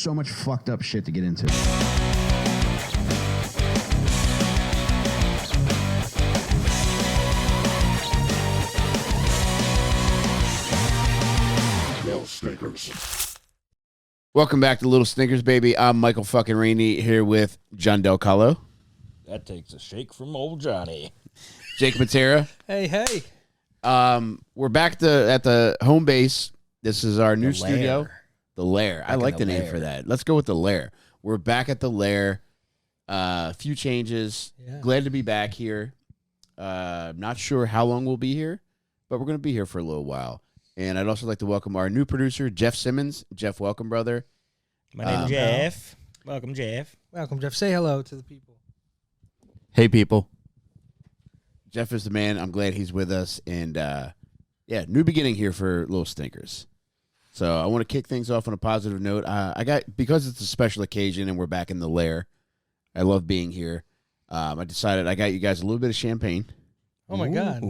so much fucked up shit to get into. Welcome back to Little Snickers, baby. I'm Michael fucking Rainey here with Jon Delcollo. That takes a shake from old Johnny. Jake Mattera. Hey. We're back at the home base. This is our new studio. The Lair. I like the name for that. Let's go with the Lair. We're back at the Lair. A few changes. Yeah. Glad to be back here. Not sure how long we'll be here, but we're going to be here for a little while. And I'd also like to welcome our new producer, Jeff Simmons. Jeff, welcome, brother. My name's Jeff. Welcome, Jeff. Welcome, Jeff. Say hello to the people. Hey, people. Jeff is the man. I'm glad he's with us. And, new beginning here for Little Stinkers. So I want to kick things off on a positive note. Because it's a special occasion and we're back in the Lair, I love being here. I decided I got you guys a little bit of champagne. Oh, my God.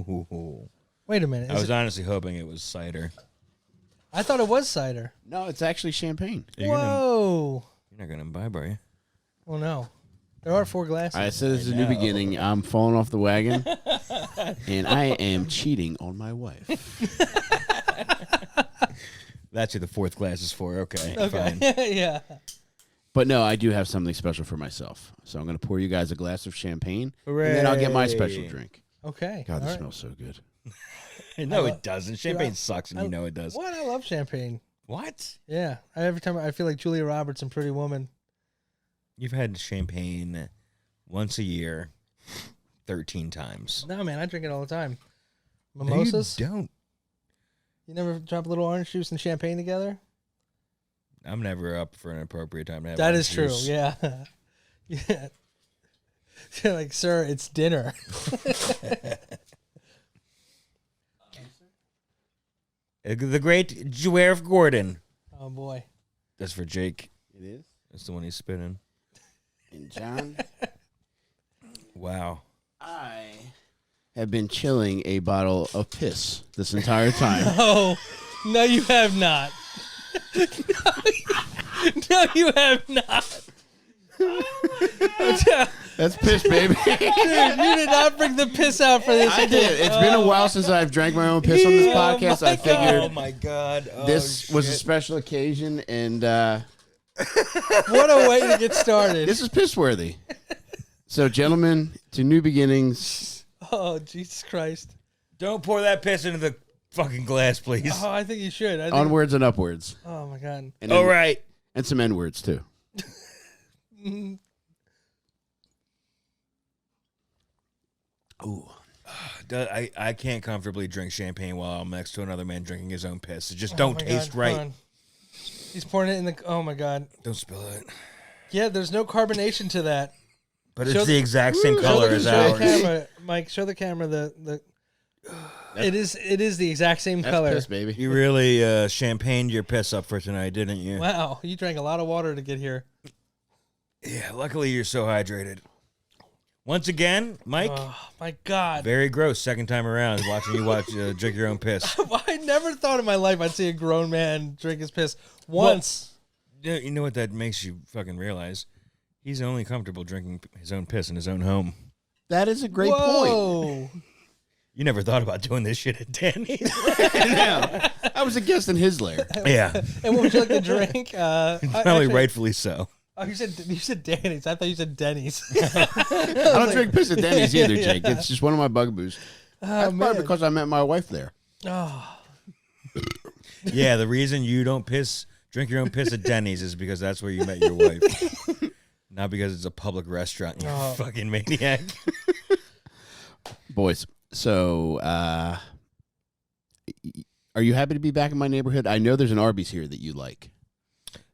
Wait a minute. I was honestly hoping it was cider. I thought it was cider. No, it's actually champagne. Whoa. You're not going to imbibe, are you? Well, no. There are 4 glasses. I said this is a new beginning. I'm falling off the wagon, and I am cheating on my wife. That's who the 4th glass is for. Okay. Fine. Yeah. But no, I do have something special for myself. So I'm going to pour you guys a glass of champagne, Hooray. and then I'll get my special drink. Okay. God, this smells so good. No, it doesn't. Champagne sucks, and you know it does. What? I love champagne. What? Yeah. Every time I feel like Julia Roberts in Pretty Woman. You've had champagne once a year, 13 times. No, man, I drink it all the time. Mimosas? No, you don't. You never drop a little orange juice and champagne together? I'm never up for an appropriate time to have That orange is true, juice. yeah. Yeah. You're like, sir, it's dinner. The great Juerf Gordon. Oh, boy. That's for Jake. It is? That's the one he's spitting. And John? Wow. I have been chilling a bottle of piss this entire time. Oh, no, you have not. No, you have not. That's piss, baby. Dude, you did not bring the piss out for this. I did. It's been a while since I've drank my own piss on this podcast. I figured Oh, my God. this was a special occasion, and What a way to get started. this is piss worthy. So, gentlemen, to new beginnings. Oh, Jesus Christ. Don't pour that piss into the fucking glass, please. Oh, I think you should. Onwards and upwards. Oh, my God. And All right. And some N-words, too. Ooh. I can't comfortably drink champagne while I'm next to another man drinking his own piss. It just don't taste right. He's pouring it in the... Oh, my God. Don't spill it. Yeah, there's no carbonation to that. But it's the exact same color as Show ours. the camera, Mike, show the camera the it is the exact same That's color. piss, baby. You really champagned your piss up for tonight, didn't you? Wow, you drank a lot of water to get here. Yeah, luckily you're so hydrated. Once again, Mike. Oh, my God. Very gross. Second time around watching you drink your own piss. I never thought in my life I'd see a grown man drink his piss once. Well, you know what that makes you fucking realize? He's only comfortable drinking his own piss in his own home. That is a great point. You never thought about doing this shit at Danny's. No, I was a guest in his lair. Yeah. And what would you like to drink? Probably rightfully so. Oh, you said Danny's. I thought you said Denny's. I don't drink piss at Denny's either, Jake. It's just one of my bugaboos. That's probably because I met my wife there. Oh. Yeah, the reason you don't drink your own piss at Denny's is because that's where you met your wife. Not because it's a public restaurant, you fucking maniac. Boys, so are you happy to be back in my neighborhood? I know there's an Arby's here that you like.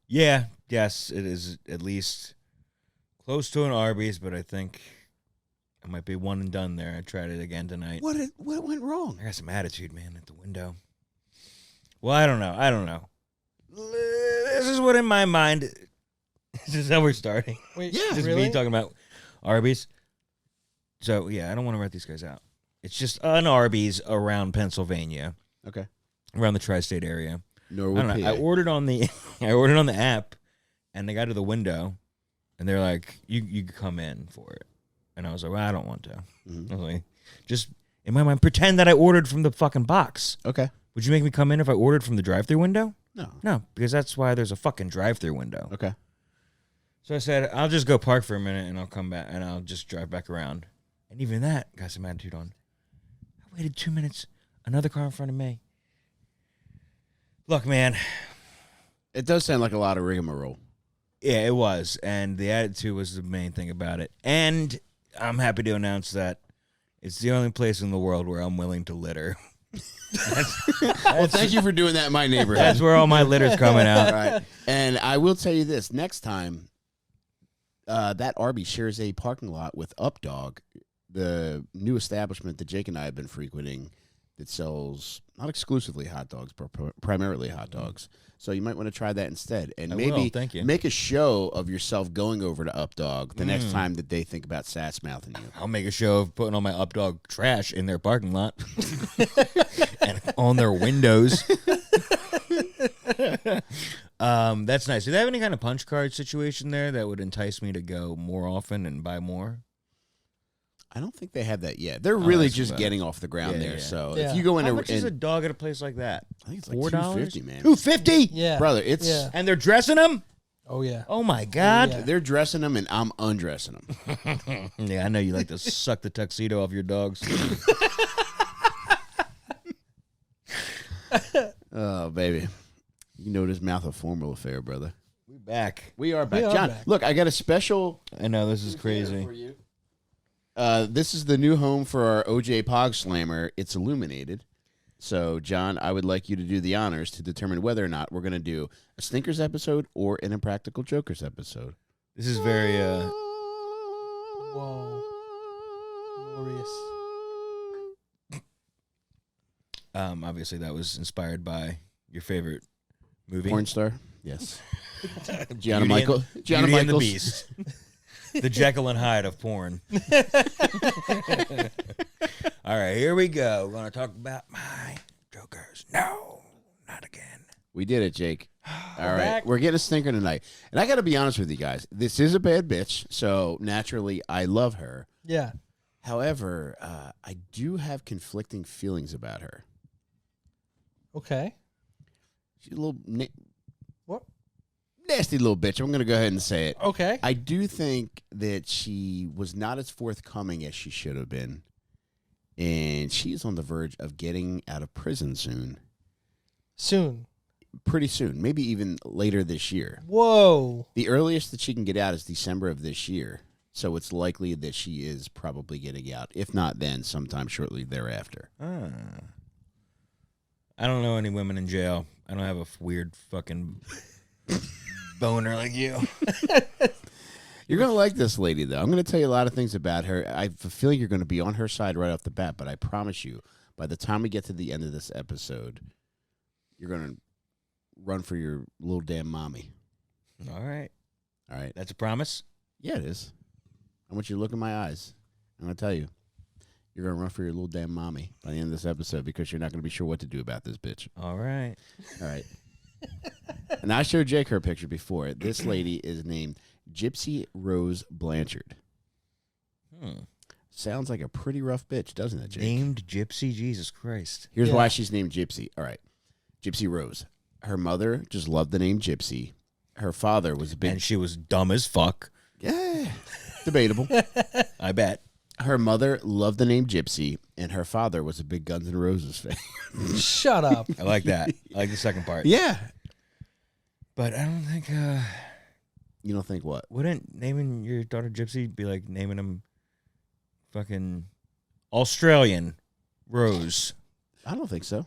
Yeah, yes, it is at least close to an Arby's, but I think I might be one and done there. I tried it again tonight. What went wrong? I got some attitude, man, at the window. Well, I don't know. This is what in my mind. This is how we're starting. Wait, Yeah, Just really? me talking about Arby's. So, yeah, I don't want to rat these guys out. It's just an Arby's around Pennsylvania. Okay. Around the tri-state area. I Norwood, don't know. PA. I ordered on the app, and they got to the window, and they're like, "You can come in for it," and I was like, "Well, I don't want to." Mhm. I was like, "Just in my mind, pretend that I ordered from the fucking box." Okay. Would you make me come in if I ordered from the drive-thru window? No. No, because that's why there's a fucking drive-thru window. Okay. So I said, I'll just go park for a minute and I'll come back and I'll just drive back around. And even that got some attitude on. I waited 2 minutes. Another car in front of me. Look, man. It does sound like a lot of rigmarole. Yeah, it was. And the attitude was the main thing about it. And I'm happy to announce that it's the only place in the world where I'm willing to litter. Well, thank you for doing that in my neighborhood. That's where all my litter's coming out. All right. And I will tell you this. Next time, that Arby's shares a parking lot with Updog, the new establishment that Jake and I have been frequenting that sells not exclusively hot dogs, but primarily hot dogs. So you might want to try that instead. And I maybe will, thank you. make a show of yourself going over to Updog the next time that they think about sass mouthing you. I'll make a show of putting all my Updog trash in their parking lot and on their windows. That's nice. Do they have any kind of punch card situation there that would entice me to go more often and buy more? I don't think they have that yet. They're really that's just about getting off the ground Yeah, there. yeah. So Yeah. if you go in How there, much is a dog at a place like that? I think it's like $4? $2.50, man. $2.50? Yeah. Brother, it's Yeah. And they're dressing them? Oh yeah. Oh my God. Yeah. they're dressing them and I'm undressing them. Yeah, I know you like to suck the tuxedo off your dogs. Oh, baby. You know this mouth a formal affair, brother. We back. We are back. We are John, back. look, I got a special I know, this is crazy. for you. This is the new home for our OJ Pog Slammer. It's illuminated. So, John, I would like you to do the honors to determine whether or not we're going to do a Stinkers episode or an Impractical Jokers episode. This is very, Whoa. Glorious. obviously that was inspired by your favorite movie. Porn star? Yes. Gianna Beauty Michael. and, Gianna Beauty and the Michaels. Beast. The Jekyll and Hyde of porn. All right, here we go. We're going to talk about my jokers. No, not again. We did it, Jake. All right. back. We're getting a stinker tonight. And I got to be honest with you guys. This is a bad bitch, so naturally I love her. Yeah. However, I do have conflicting feelings about her. Okay. She's a little What? nasty little bitch. I'm going to go ahead and say it. Okay. I do think that she was not as forthcoming as she should have been. And she's on the verge of getting out of prison soon. Soon. Pretty soon. Maybe even later this year. Whoa. The earliest that she can get out is December of this year. So it's likely that she is probably getting out. If not then, sometime shortly thereafter. I don't know any women in jail. I don't have a weird fucking boner like you. You're going to like this lady, though. I'm going to tell you a lot of things about her. I have a feeling you're going to be on her side right off the bat, but I promise you, by the time we get to the end of this episode, you're going to run for your little damn mommy. All right. All right? That's a promise? Yeah, it is. I want you to look in my eyes. I'm going to tell you, you're going to run for your little damn mommy by the end of this episode because you're not going to be sure what to do about this bitch. All right. All right. And I showed Jake her picture before. This lady is named Gypsy Rose Blanchard. Sounds like a pretty rough bitch, doesn't it, Jake? Named Gypsy? Jesus Christ. Here's Yeah. why she's named Gypsy. All right. Gypsy Rose. Her mother just loved the name Gypsy. Her father was a big... And she was dumb as fuck. Yeah. Debatable. I bet. Her mother loved the name Gypsy, and her father was a big Guns N' Roses fan. Shut up. I like that. I like the second part. Yeah. But I don't think, You don't think what? wouldn't naming your daughter Gypsy be like naming him fucking Australian Rose? I don't think so.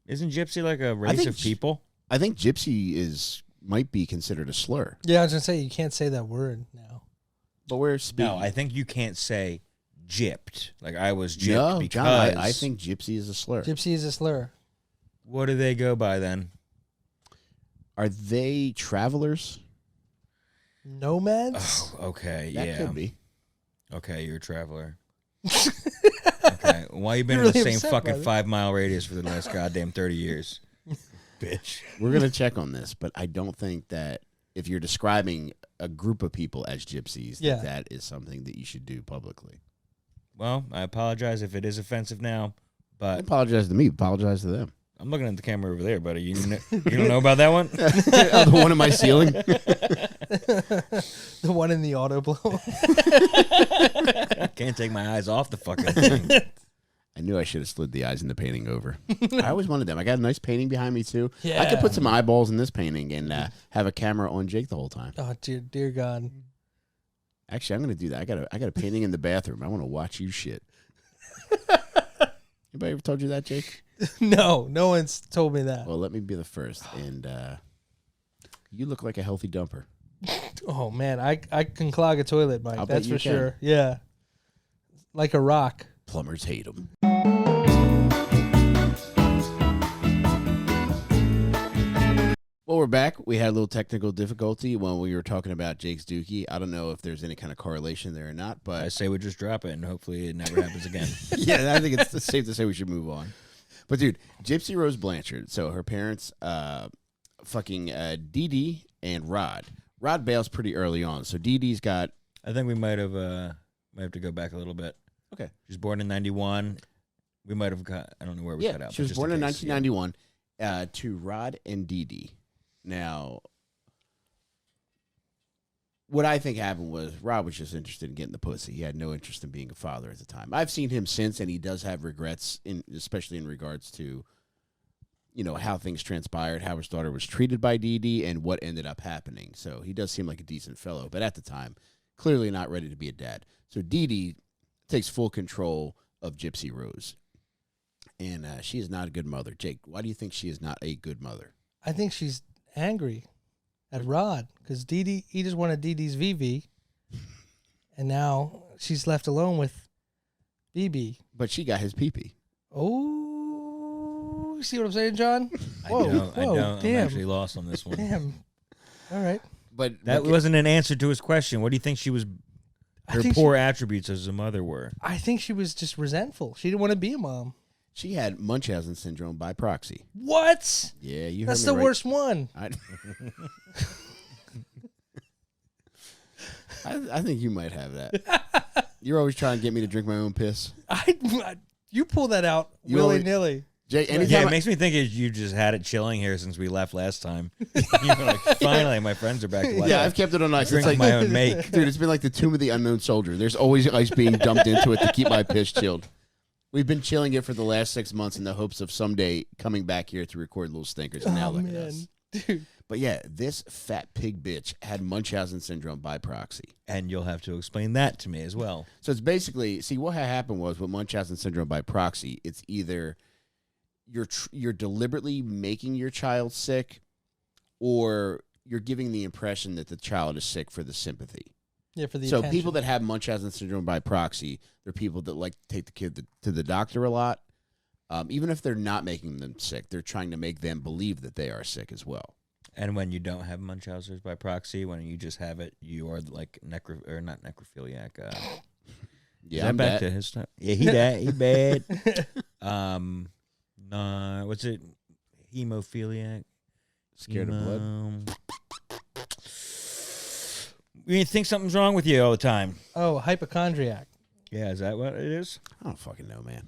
Isn't Gypsy like a race think of people? I think Gypsy might be considered a slur. Yeah, I was gonna say you can't say that word now. But we're speaking. No, I think you can't say gypped. Like I was gypped No, because John, I think Gypsy is a slur. Gypsy is a slur. What do they go by then? Are they travelers? Nomads? Oh, okay, That yeah. could be. Okay, you're a traveler. Okay, why you been You're in the really same upset, fucking brother. 5 mile radius for the last goddamn 30 years? Bitch. We're going to check on this, but I don't think that if you're describing a group of people as gypsies, Yeah. that is something that you should do publicly. Well, I apologize if it is offensive now, Don't but apologize to me. Apologize to them. I'm looking at the camera over there, buddy. You don't know about that one? Oh, the one in my ceiling. The one in the auto blow. Can't take my eyes off the fucking thing. I knew I should have slid the eyes in the painting over. I always wanted them. I got a nice painting behind me too. Yeah. I could put some eyeballs in this painting and have a camera on Jake the whole time. Oh, dear God. Actually, I'm going to do that. I got a painting in the bathroom. I want to watch you shit. Anybody ever told you that, Jake? No one's told me that. Well, let me be the first. And you look like a healthy dumper. Oh man, I can clog a toilet, Mike. I'll bet That's you for can. sure. Yeah, like a rock. Plumbers hate them. Well, we're back. We had a little technical difficulty when we were talking about Jake's dookie. I don't know if there's any kind of correlation there or not, but I say we just drop it, and hopefully it never happens again. yeah, I think it's safe to say we should move on. But dude, Gypsy Rose Blanchard. So her parents, fucking Dee Dee and Rod. Rod bails pretty early on. So Dee Dee's got. I think we might have to go back a little bit. Okay. She was born in 91. We might have got, I don't know where we cut out. She was born in 1991 to Rod and Dee Dee. Now, what I think happened was Rod was just interested in getting the pussy. He had no interest in being a father at the time. I've seen him since, and he does have regrets, especially in regards to, how things transpired, how his daughter was treated by Dee Dee, and what ended up happening. So he does seem like a decent fellow, but at the time, clearly not ready to be a dad. So Dee Dee takes full control of Gypsy Rose, and she is not a good mother. Jake, why do you think she is not a good mother? I think she's angry at Rod because he just wanted Dee Dee's VV, and now she's left alone with BB. But she got his pee-pee. Oh, you see what I'm saying, John? I Whoa, don't. I'm damn. actually lost on this one. Damn. All right. But That wasn't an answer to his question. What do you think she was? Her think poor attributes as a mother were. I think she was just resentful. She didn't want to be a mom. she had Munchausen syndrome by proxy. What? Yeah, you heard That's me the right. worst one. I think you might have that. You're always trying to get me to drink my own piss. You pull that out You willy nilly. Jay, Yeah, anytime it makes me think you just had it chilling here since we left last time. You were like, finally, my friends are back to life. yeah, I've kept it on ice. Drink It's like my own make. dude, it's been like the Tomb of the Unknown Soldier. There's always ice being dumped into it to keep my piss chilled. We've been chilling it for the last 6 months in the hopes of someday coming back here to record little stinkers. And now Oh, look at man. us. Dude. But yeah, this fat pig bitch had Munchausen syndrome by proxy. And you'll have to explain that to me as well. So it's basically, see, what had happened was with Munchausen syndrome by proxy, it's either you're deliberately making your child sick, or you're giving the impression that the child is sick for the sympathy. Yeah, for the So attention. people that have Munchausen syndrome by proxy, they're people that like to take the kid to the doctor a lot. Even if they're not making them sick, they're trying to make them believe that they are sick as well. And when you don't have Munchausen's by proxy, when you just have it, you are like not necrophiliac. Yeah, is that I'm back that. to his time? Yeah, he bad. What's it? Hemophiliac. Scared of blood. You think something's wrong with you all the time. Oh, hypochondriac. Yeah, is that what it is? I don't fucking know, man.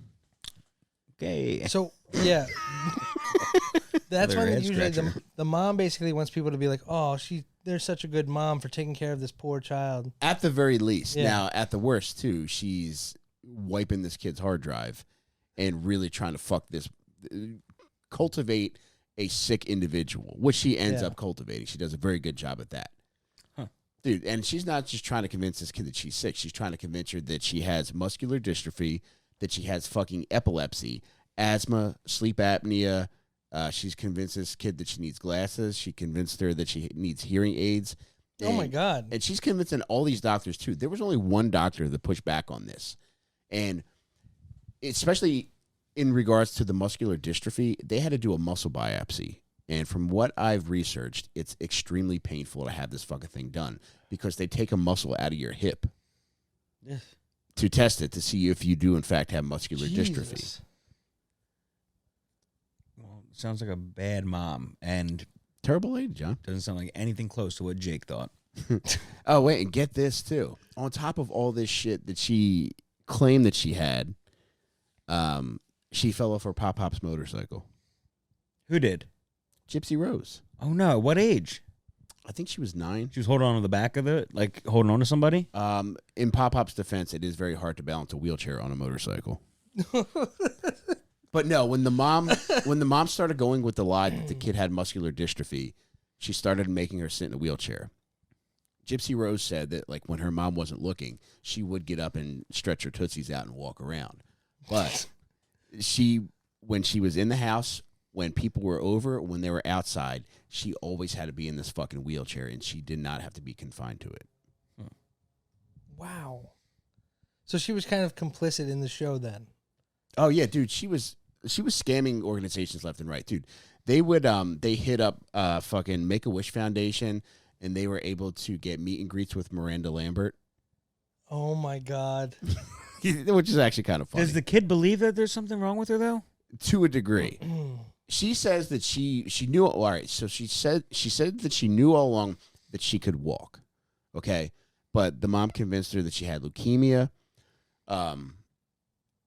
Okay. So, yeah. That's Another when head usually scratcher. the mom basically wants people to be like, oh, they're such a good mom for taking care of this poor child. At the very least. Yeah. Now, at the worst, too, she's wiping this kid's hard drive and really trying to cultivate a sick individual, which she ends up cultivating. She does a very good job at that. Huh. Dude, and she's not just trying to convince this kid that she's sick. She's trying to convince her that she has muscular dystrophy, that she has fucking epilepsy, asthma, sleep apnea. She's convinced this kid that she needs glasses. She convinced her that she needs hearing aids. Oh, my God. And she's convincing all these doctors, too. There was only one doctor that pushed back on this. And especially in regards to the muscular dystrophy, they had to do a muscle biopsy. And from what I've researched, it's extremely painful to have this fucking thing done because they take a muscle out of your hip to test it to see if you do, in fact, have muscular dystrophy. Jesus. Well, sounds like a bad mom. And terrible lady, John. Doesn't sound like anything close to what Jake thought. Oh, wait, and get this, too. On top of all this shit that she claimed that she had, she fell off her Pop-Pop's motorcycle. Who did? Gypsy Rose. Oh, no. What age? I think she was 9. She was holding on to the back of it, like holding on to somebody? In Pop-Pop's defense, it is very hard to balance a wheelchair on a motorcycle. But no, when the mom started going with the lie that the kid had muscular dystrophy, she started making her sit in a wheelchair. Gypsy Rose said that, like, when her mom wasn't looking, she would get up and stretch her tootsies out and walk around. But when she was in the house, when people were over, when they were outside, she always had to be in this fucking wheelchair, and she did not have to be confined to it. Wow. So she was kind of complicit in the show then. Oh yeah, dude, she was scamming organizations left and right, dude. They would they hit up fucking Make-A-Wish Foundation, and they were able to get meet and greets with Miranda Lambert. Oh my God. Which is actually kind of funny. Does the kid believe that there's something wrong with her, though? To a degree. She says that she knew. All right, so she said that she knew all along that she could walk. Okay, but the mom convinced her that she had leukemia.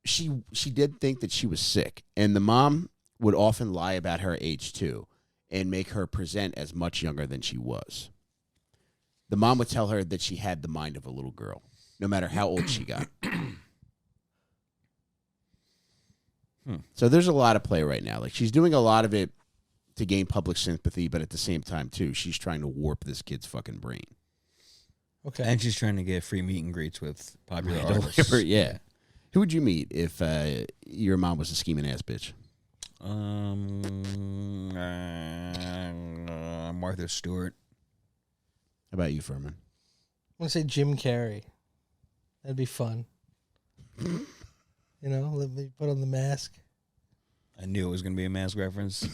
She did think that she was sick, and the mom would often lie about her age too, and make her present as much younger than she was. The mom would tell her that she had the mind of a little girl, no matter how old she got. So there's a lot of play right now. Like, she's doing a lot of it to gain public sympathy, but at the same time, too, she's trying to warp this kid's fucking brain. Okay. And she's trying to get free meet and greets with popular artists. Yeah. Who would you meet if your mom was a scheming ass bitch? Martha Stewart. How about you, Furman? I'm going to say Jim Carrey. That'd be fun. You know, let me put on the mask. I knew it was going to be a mask reference.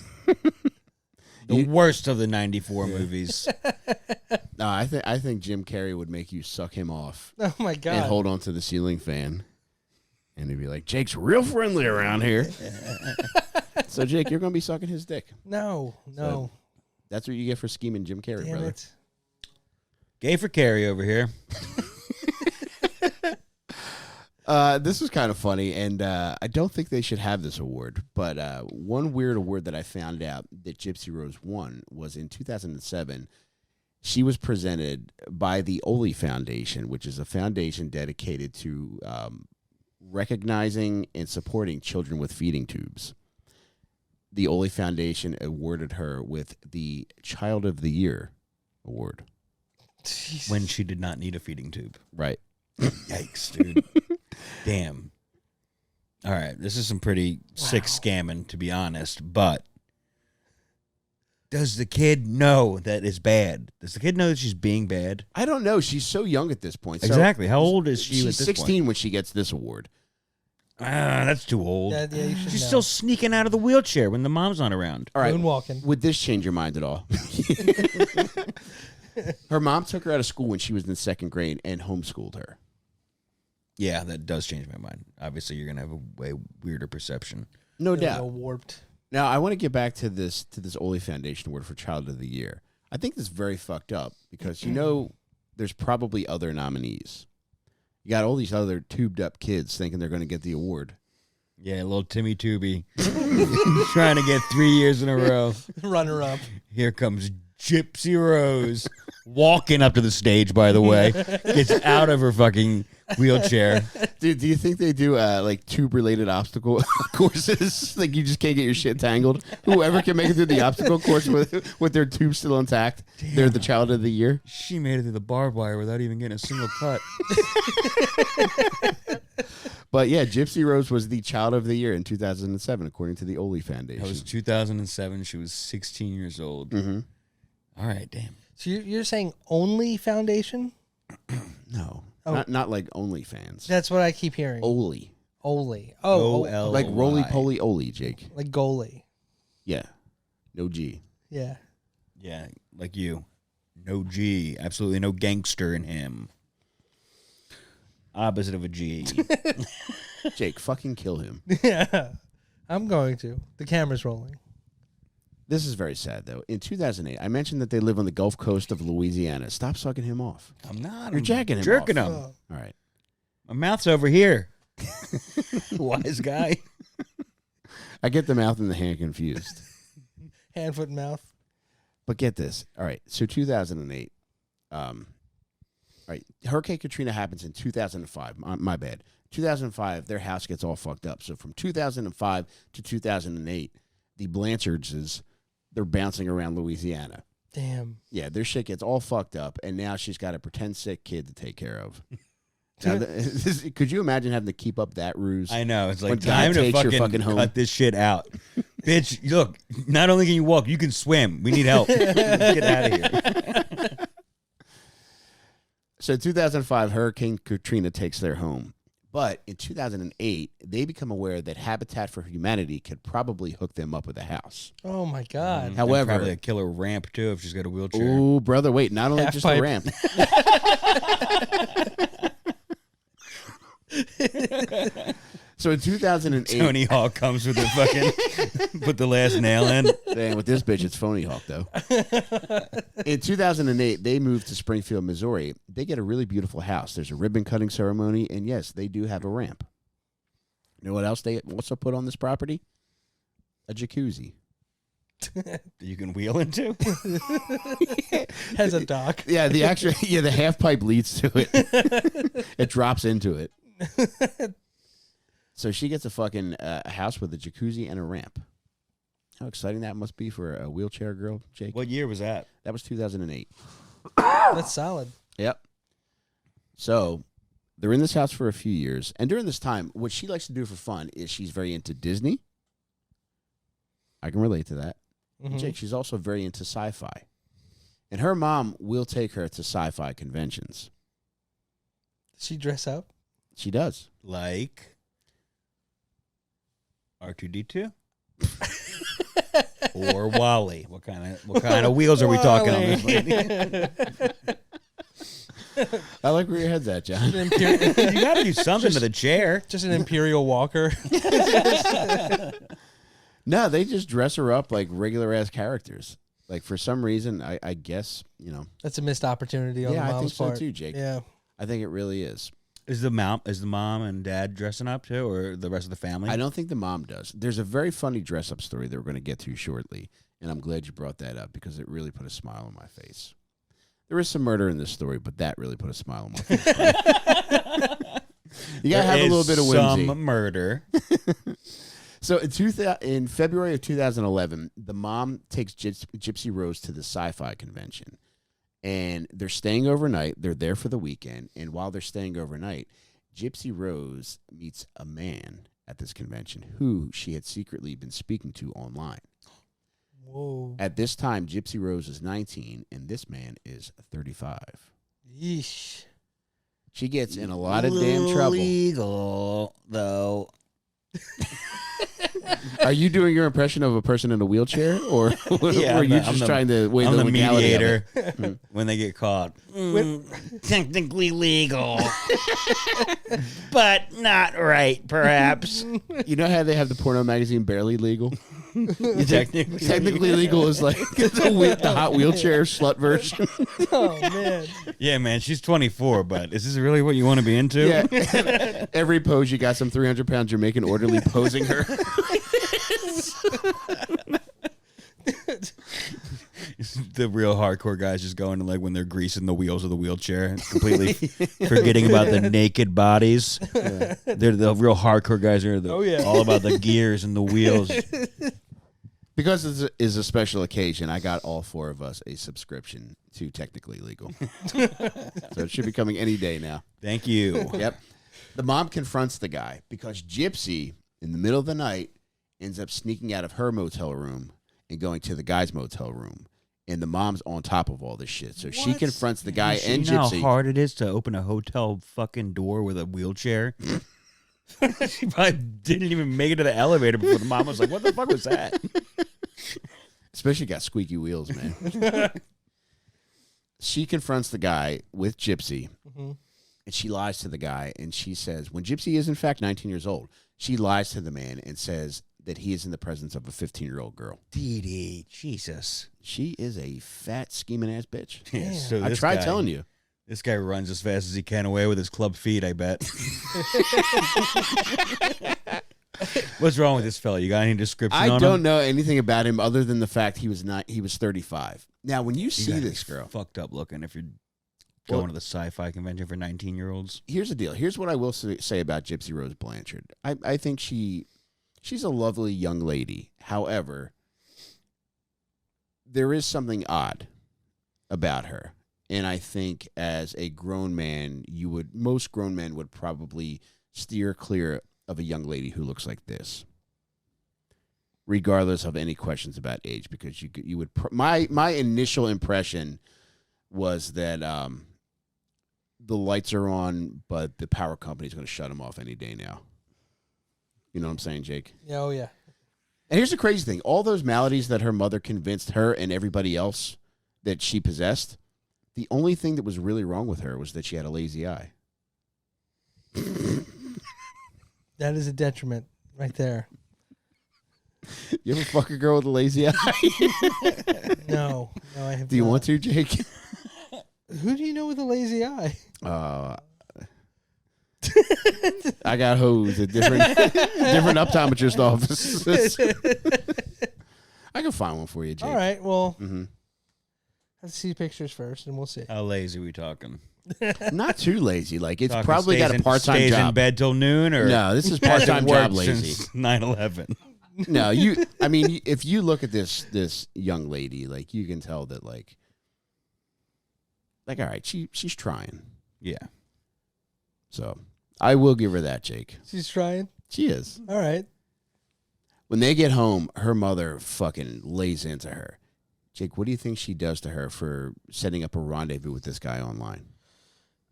The worst of the 94 movies. No, I think Jim Carrey would make you suck him off. Oh, my God. And hold on to the ceiling fan. And he'd be like, Jake's real friendly around here. So, Jake, you're going to be sucking his dick. No. So, that's what you get for scheming Jim Carrey, Damn brother. it. Gay for Carrey over here. This was kind of funny, and I don't think they should have this award, but one weird award that I found out that Gypsy Rose won was in 2007. She was presented by the Oli Foundation, which is a foundation dedicated to recognizing and supporting children with feeding tubes. The Oli Foundation awarded her with the Child of the Year award. Jeez. When she did not need a feeding tube. Right. Yikes, dude. Damn. All right, this is some pretty sick scamming, to be honest, but does the kid know that it's bad? Does the kid know that she's being bad? I don't know. She's so young at this point. Exactly. How old is she at She's this 16 when she gets this award. That's too old. Yeah, you should She's know. still sneaking out of the wheelchair when the mom's not around. All right. Moonwalking. Would this change your mind at all? Her mom took her out of school when she was in 2nd grade and homeschooled her. Yeah, that does change my mind. Obviously, you're going to have a way weirder perception. No It'll doubt. go warped. Now, I want to get back to this Oli Foundation award for Child of the Year. I think this is very fucked up because, there's probably other nominees. You got all these other tubed up kids thinking they're going to get the award. Yeah, little Timmy Tooby. Trying to get 3 years in a row. Runner up. Here comes Gypsy Rose. Walking up to the stage, by the way. Gets out of her fucking wheelchair. Dude, do you think they do like tube-related obstacle courses? Like you just can't get your shit tangled? Whoever can make it through the obstacle course with their tube still intact, they're the Child of the Year. She made it through the barbed wire without even getting a single cut. But yeah, Gypsy Rose was the Child of the Year in 2007, according to the Oli Foundation. That was 2007. She was 16 years old. Mm-hmm. All right, damn. So you're saying only foundation? No, Oh. not like OnlyFans. That's what I keep hearing. Oli. Oli. Oh, O-L-Y. Like roly-poly Oli, Jake. like goalie. Yeah. No G. Yeah. Yeah, like you. No G. Absolutely no gangster in him. Opposite of a G. Jake, fucking kill him. Yeah. I'm going to. The camera's rolling. This is very sad, though. In 2008, I mentioned that they live on the Gulf Coast of Louisiana. Stop sucking him off. I'm not. You're jacking him jerking off. him. Oh. All right. My mouth's over here. Wise guy. I get the mouth and the hand confused. Hand, foot, mouth. But get this. All right. So 2008. All right. Hurricane Katrina happens in 2005. My bad. 2005, their house gets all fucked up. So from 2005 to 2008, the Blanchards, they're bouncing around Louisiana. Damn. Yeah, their shit gets all fucked up, and now she's got a pretend sick kid to take care of. Now, could you imagine having to keep up that ruse? I know. It's like When time God to takes your fucking fucking home. cut this shit out. Bitch, look, not only can you walk, you can swim. We need help. Get out of here. So 2005, Hurricane Katrina takes their home. But in 2008, they become aware that Habitat for Humanity could probably hook them up with a house. Oh my God. However- And probably a killer ramp too if she's got a wheelchair. Oh, brother, wait, not only Half just pipe. a ramp. So in 2008, Tony Hawk comes with the fucking put the last nail in. dang, with this bitch, it's Phony Hawk, though. In 2008, they moved to Springfield, Missouri. They get a really beautiful house. There's a ribbon cutting ceremony, and yes, they do have a ramp. You know what else they also put on this property? A jacuzzi. That you can wheel into. Has a dock. Yeah, the half pipe leads to it. It drops into it. So she gets a fucking house with a jacuzzi and a ramp. How exciting that must be for a wheelchair girl, Jake. What year was that? That was 2008. That's solid. Yep. So they're in this house for a few years. And during this time, what she likes to do for fun is she's very into Disney. I can relate to that. Mhm. Jake, she's also very into sci-fi. And her mom will take her to sci-fi conventions. Does she dress up? She does. Like R2D2 or Wally? What kind of wheels are we talking on this lady? I like where your head's at, John. You got to do something to the chair. Just an Imperial Walker. No, they just dress her up like regular-ass characters. Like, for some reason, I guess, you know. That's a missed opportunity on Yeah, the I mom's think so part. too, Jake. Yeah. I think it really is. Is the mom and dad dressing up too, or the rest of the family? I don't think the mom does. There's a very funny dress-up story that we're going to get to shortly, and I'm glad you brought that up because it really put a smile on my face. There is some murder in this story, but that really put a smile on my face. You got to have a little bit of whimsy. Some murder. So in February of 2011, the mom takes Gypsy Rose to the sci-fi convention. And they're staying overnight. They're there for the weekend. And while they're staying overnight, Gypsy Rose meets a man at this convention who she had secretly been speaking to online. Whoa. At this time, Gypsy Rose is 19, and this man is 35. Yeesh. She gets in a lot of damn trouble. Illegal, though. Are you doing your impression of a person in a wheelchair, or Yeah, were you I'm just the- trying to weigh I'm the the legality of mediator it? when they get caught. Technically legal, but not right, perhaps. You know how they have the porno magazine Barely Legal? Technically Legal is like the hot wheelchair slut version. Oh, man. Yeah, man, she's 24, but is this really what you want to be into? Yeah. Every pose, you got some 300-pound Jamaican orderly posing her. The real hardcore guys just going to like when they're greasing the wheels of the wheelchair, completely forgetting about the naked bodies. Yeah. They're the real hardcore guys are Oh, yeah. all about the gears and the wheels. Because it is a special occasion, I got all four of us a subscription to Technically Legal. So it should be coming any day now. Thank you. Yep. The mom confronts the guy because Gypsy, in the middle of the night, ends up sneaking out of her motel room and going to the guy's motel room. And the mom's on top of all this shit. So she What? confronts the guy You and know Gypsy. how hard it is to open a hotel fucking door with a wheelchair? She probably didn't even make it to the elevator before the mom was like, what the fuck was that? Especially got squeaky wheels, man. She confronts the guy with Gypsy, Mhm. and she lies to the guy, and she says, when Gypsy is in fact 19 years old, she lies to the man and says that he is in the presence of a 15-year-old girl. Dee, Jesus. She is a fat, scheming ass bitch. Yeah, so I tried telling you. This guy runs as fast as he can away with his club feet, I bet. What's wrong with this fella? You got any description on him? I don't know anything about him other than the fact he was 35. Now, when you see this girl, fucked up looking if you're going to the sci-fi convention for 19-year-olds. Here's the deal. Here's what I will say about Gypsy Rose Blanchard. I think she's a lovely young lady. However, there is something odd about her. And I think as a grown man, most grown men would probably steer clear of a young lady who looks like this, regardless of any questions about age, because you would. My initial impression was that the lights are on, but the power company is going to shut them off any day now. You know what I'm saying, Jake? Yeah, oh yeah. And here's the crazy thing: all those maladies that her mother convinced her and everybody else that she possessed. The only thing that was really wrong with her was that she had a lazy eye. That is a detriment right there. You ever fuck a girl with a lazy eye? No, I have. Do you want to, Jake? Who do you know with a lazy eye? I got hoes at different optometrist offices. I can find one for you, Jake. All right, well, Mm-hmm. let's see pictures first, and we'll see. How lazy are we talking? Not too lazy. Like, it's Talking probably got a part-time stays job. in bed till noon, or No, this is part-time job lazy. Since 9/11. No, if you look at this young lady, like, you can tell that, like, all right, she's trying. Yeah. So I will give her that, Jake. She's trying. She is. All right. When they get home, her mother fucking lays into her. Jake, what do you think she does to her for setting up a rendezvous with this guy online?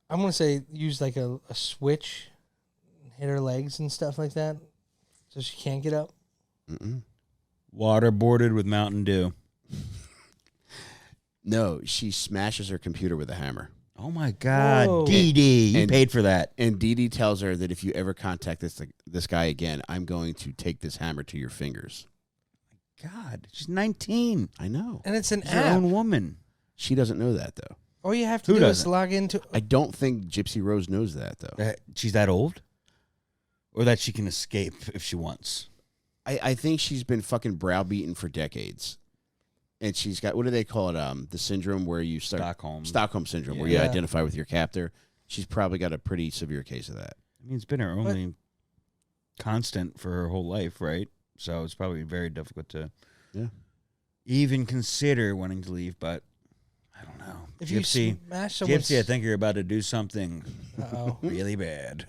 I'm going to say use like a switch, hit her legs and stuff like that, so she can't get up. Mm-mm. Waterboarded with Mountain Dew. No, she smashes her computer with a hammer. Oh, my God. Whoa. Dee Dee, you paid for that. And Dee Dee tells her that if you ever contact this guy again, I'm going to take this hammer to your fingers. God, she's 19. I know. And it's an She's her app. own woman. She doesn't know that, though. All you have to Who do is doesn't? log into. I don't think Gypsy Rose knows that, though. She's that old? Or that she can escape if she wants? I think she's been fucking browbeaten for decades. And she's got, what do they call it? The syndrome where you start... Stockholm syndrome, where you Yeah. identify with your captor. She's probably got a pretty severe case of that. I mean, it's been her only constant for her whole life, right? So it's probably very difficult to even consider wanting to leave, but I don't know. If Gypsy, you smash someone's... Gypsy, I think you're about to do something Uh-oh. really bad.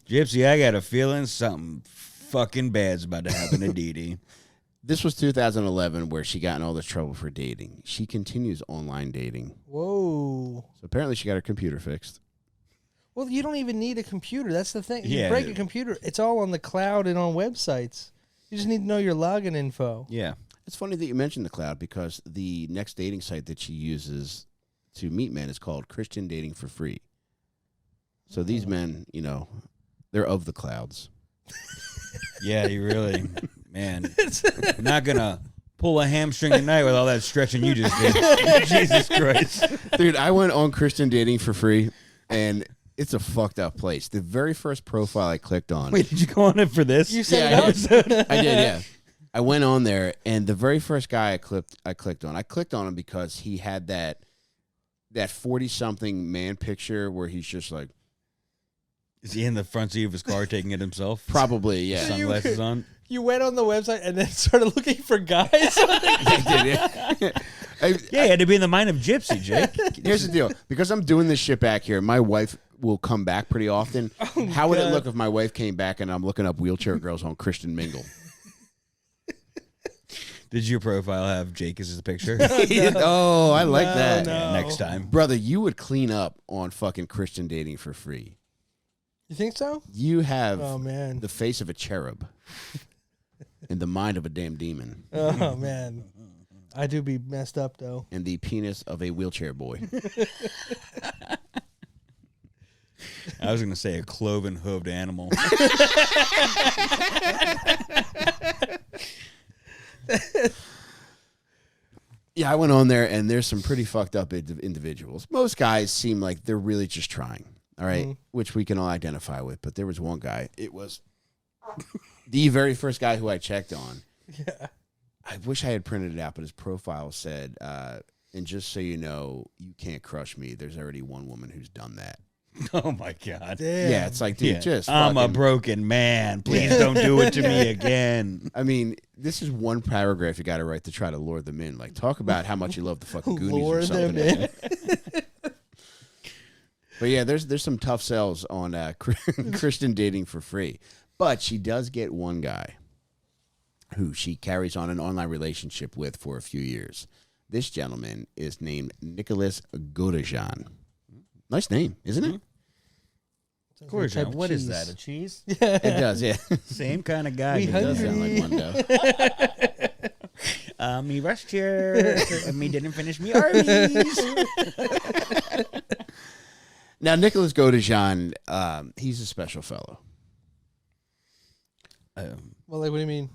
Gypsy, I got a feeling something fucking bad's about to happen to Dee Dee. This was 2011 where she got in all this trouble for dating. She continues online dating. Whoa. So apparently she got her computer fixed. Well, you don't even need a computer. That's the thing. You Yeah. break a computer, it's all on the cloud and on websites. You just need to know your login info. Yeah. It's funny that you mentioned the cloud because the next dating site that she uses to meet men is called Christian Dating for Free. So these men, they're of the clouds. Yeah, you really, man. You're not going to pull a hamstring tonight with all that stretching you just did. Jesus Christ. Dude, I went on Christian Dating for Free, and it's a fucked up place. The very first profile I clicked on. Wait, did you go on it for this? You said I did, yeah. I went on there, and the very first guy I clicked on him because he had that 40-something man picture where he's just like, Is he in the front seat of his car taking it himself? probably, yeah. Sunglasses on? You went on the website and then started looking for guys. I did, yeah. Yeah, he had to be in the mind of Gypsy, Jake. Here's the deal. Because I'm doing this shit back here, my wife will come back pretty often. How would it God. look if my wife came back and I'm looking up wheelchair girls on Christian Mingle? Did your profile have Jake as his picture? Oh, I like that. no. Yeah, next time. Brother, you would clean up on fucking Christian Dating for Free. You think so? You have Oh, man. the face of a cherub and the mind of a damn demon Oh, man. I do be messed up, though. and the penis of a wheelchair boy. I was going to say a cloven-hooved animal. Yeah, I went on there, and there's some pretty fucked up individuals. Most guys seem like they're really just trying, all right, which we can all identify with. But there was one guy. It was the very first guy who I checked on. Yeah. I wish I had printed it out, but his profile said, and just so you know, you can't crush me. There's already one woman who's done that. Oh, my God. Damn. Yeah, it's like, dude, just I'm a fucking- broken man. Please don't do it to me again. I mean, this is one paragraph you got to write to try to lure them in. Like, talk about how much you love the fucking Goonies Lure or something. them in. But yeah, there's some tough sells on Christian dating for free. But she does get one guy who she carries on an online relationship with for a few years. This gentleman is named Nicholas Godejan. Nice name, isn't it? Of course, Type of what is cheese. that? A cheese? It does, yeah. Same kind of guy. We It does hungry. sound like Mundo. Me rushed here. Me didn't finish me Arby's. Now, Nicholas Godejan, he's a special fellow. Well, like, what do you mean?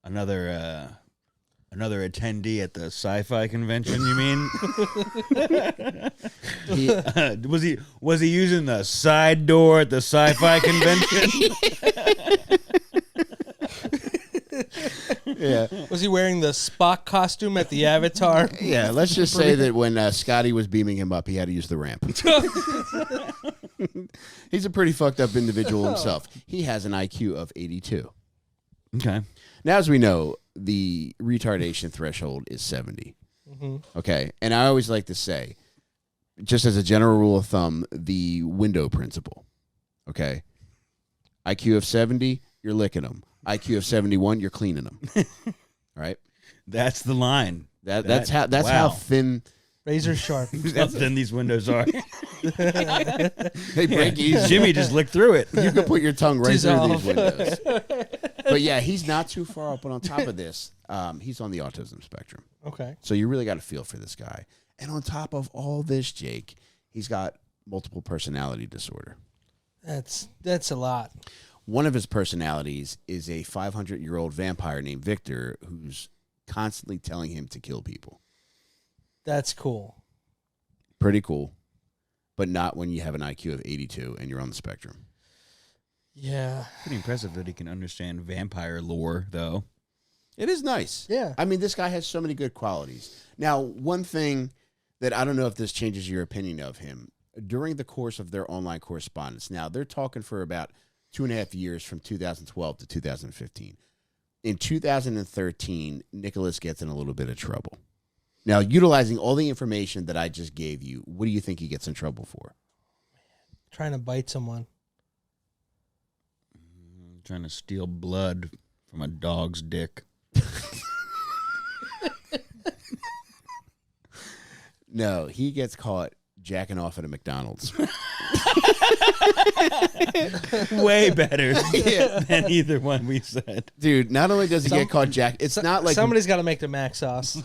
Another attendee at the sci-fi convention, you mean? Was he using the side door at the sci-fi convention? Yeah. Was he wearing the Spock costume at the Avatar? Yeah, let's just say that when Scotty was beaming him up, he had to use the ramp. He's a pretty fucked up individual himself. He has an IQ of 82. Okay. Now, as we know, the retardation threshold is 70. Okay. And I always like to say, just as a general rule of thumb, the window principle. Okay. IQ of 70, you're licking them. IQ of 71, you're cleaning them. Right? That's the line. That's how wow. thin Razor sharp. How thin these windows are. they break easy. Jimmy just licked through it. You can put your tongue right Dissolve. through these windows. But yeah, he's not too far up. And on top of this, he's on the autism spectrum. Okay. So you really got to feel for this guy. And on top of all this, Jake, he's got multiple personality disorder. That's a lot. One of his personalities is a 500-year-old vampire named Victor who's constantly telling him to kill people. That's cool. Pretty cool. But not when you have an IQ of 82 and you're on the spectrum. Yeah. Pretty impressive that he can understand vampire lore, though. It is nice. Yeah. I mean, this guy has so many good qualities. Now, one thing that I don't know if this changes your opinion of him, during the course of their online correspondence, now they're talking for about 2.5 years from 2012 to 2015. In 2013, Nicholas gets in a little bit of trouble. Now, utilizing all the information that I just gave you, what do you think he gets in trouble for? Trying to bite someone. Trying to steal blood from a dog's dick. No, he gets caught jacking off at a McDonald's. Way better than either one we said. Dude, not only does he get caught it's not like Somebody's got to make the mac sauce.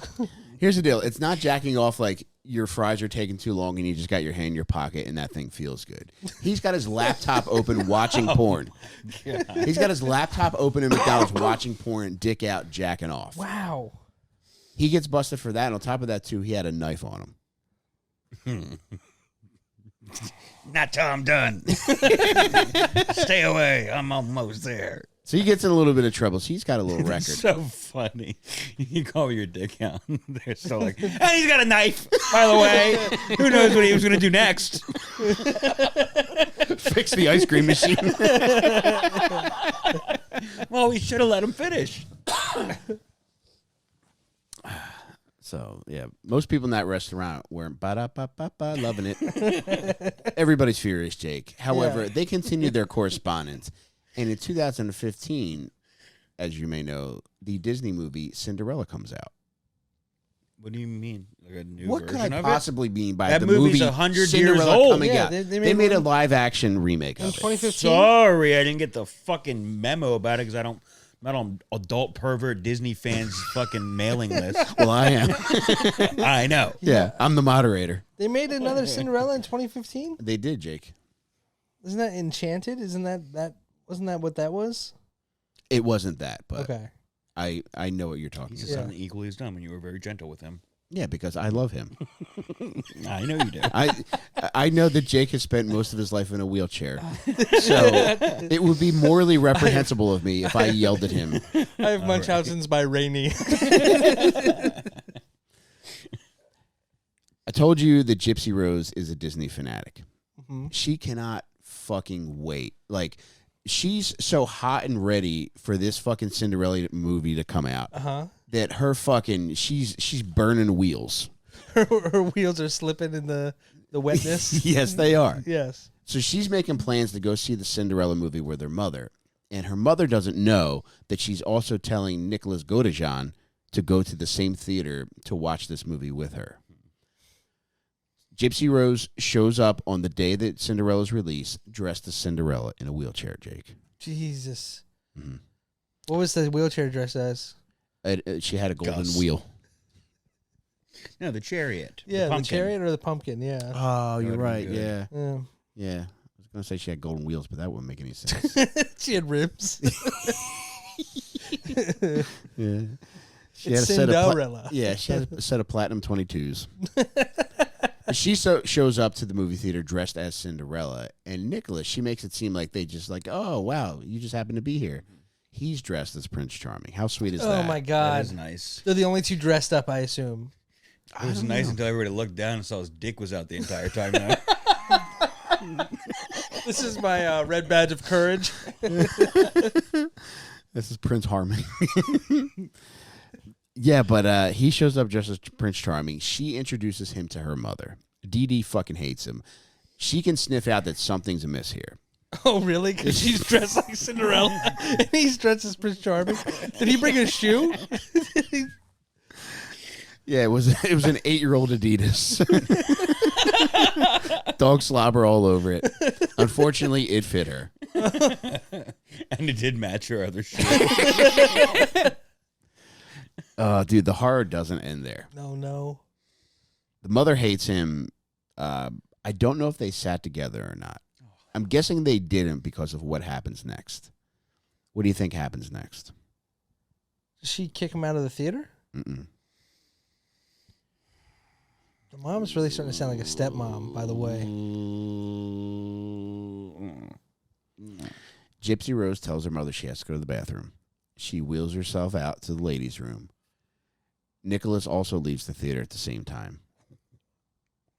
Here's the deal. It's not jacking off like your fries are taking too long and you just got your hand in your pocket and that thing feels good. He's got his laptop open watching porn. He's got his laptop open in McDonald's watching porn, dick out, jacking off. Wow. He gets busted for that. And on top of that, too, he had a knife on him. Not till I'm done. Stay away. I'm almost there. So he gets in a little bit of trouble. So he's got a little record. So funny. You call your dick out. They're so like, and he's got a knife, by the way. Who knows what he was going to do next? Fix the ice cream machine. Well, we should have let him finish. So, yeah, most people in that restaurant weren't ba-da-ba-ba-ba, loving it. Everybody's furious, Jake. However, they continued their correspondence. And in 2015, as you may know, the Disney movie Cinderella comes out. What do you mean? Like a new What could version I of possibly mean by That the movie's movie 100 years Cinderella old. coming Yeah, out? they They made a live-action remake In of it. 2015? Sorry, I didn't get the fucking memo about it because I don't not on adult pervert Disney fans fucking mailing list. Well, I am. I know. Yeah, I'm the moderator. They made another Cinderella in 2015. They did, Jake. Isn't that Enchanted? Isn't that wasn't that what that was? It wasn't that, but Okay. I know what you're talking He's about. something equally as dumb, and you were very gentle with him. Yeah, because I love him. I know you do. I know that Jake has spent most of his life in a wheelchair, so it would be morally reprehensible of me if I yelled at him. I have Munchausen's by Rainey. I told you that Gypsy Rose is a Disney fanatic. Mm-hmm. She cannot fucking wait. Like, she's so hot and ready for this fucking Cinderella movie to come out that her fucking she's burning wheels. Her wheels are slipping in the wetness. Yes, they are. Yes. So she's making plans to go see the Cinderella movie with her mother, and her mother doesn't know that she's also telling Nicholas Godejohn to go to the same theater to watch this movie with her. Gypsy Rose shows up on the day that Cinderella's released, dressed as Cinderella in a wheelchair, Jake. Jesus. Mm-hmm. What was the wheelchair dress as? She had a golden Gus. wheel. No, the chariot. Yeah, the pumpkin. chariot or the pumpkin, yeah. Oh, you're That'd right. be good. Yeah. Yeah. Yeah. I was going to say she had golden wheels, but that wouldn't make any sense. She had ribs. Yeah. She It's Cinderella. she had a set of platinum 22s. She shows up to the movie theater dressed as Cinderella, and Nicholas, she makes it seem like they just like, oh, wow, you just happen to be here. He's dressed as Prince Charming. How sweet is that? Oh, my That God. is nice. They're the only two dressed up, I assume. It was nice until everybody looked down and saw his dick was out the entire time. Now. This is my red badge of courage. This is Prince Harmony. Yeah, but he shows up dressed as Prince Charming. She introduces him to her mother. Dee Dee fucking hates him. She can sniff out that something's amiss here. Oh, really? Because she's dressed like Cinderella and he's dressed as Prince Charming. Did he bring a shoe? Yeah, it was an 8-year-old Adidas. Dog slobber all over it. Unfortunately, it fit her. And it did match her other shit. Dude, the horror doesn't end there. No. The mother hates him. I don't know if they sat together or not. I'm guessing they didn't because of what happens next. What do you think happens next? Does she kick him out of the theater? Mm-mm. The mom's really starting to sound like a stepmom, by the way. Gypsy Rose tells her mother she has to go to the bathroom. She wheels herself out to the ladies' room. Nicholas also leaves the theater at the same time.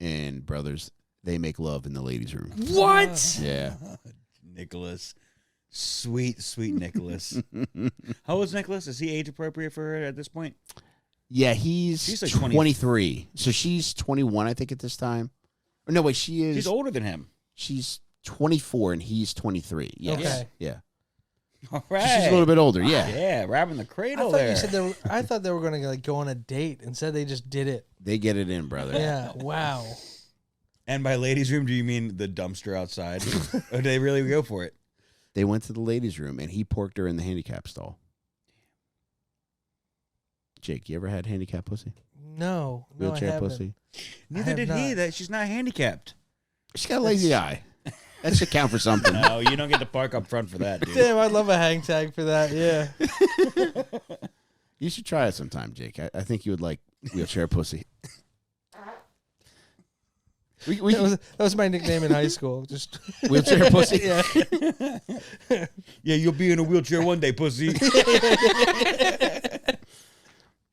And brothers, they make love in the ladies' room. What? Yeah. Nicholas. Sweet Nicholas. How old is Nicholas? Is he age appropriate for her at this point? Yeah, he's She's like 23. So she's 21, I think, at this time. Or no, wait, she is. She's older than him. She's 24 and he's 23. Yes. Okay. Yeah. All right. She's a little bit older. Yeah. Yeah, robbing the I cradle thought there. you said I thought they were going to like go on a date. Instead, they just did it. They get it in, brother. Yeah. Wow. And by ladies' room, do you mean the dumpster outside? Or did they really go for it? They went to the ladies' room and he porked her in the handicap stall. Jake, you ever had handicap pussy? No. Wheelchair I haven't. pussy? Neither have did he. not. That she's not handicapped. She's got a lazy eye. That should count for something. No, you don't get to park up front for that, dude. Damn, I'd love a hang tag for that. Yeah. You should try it sometime, Jake. I think you would like wheelchair pussy. That was my nickname in high school. Just Wheelchair pussy? Yeah. Yeah, you'll be in a wheelchair one day, pussy.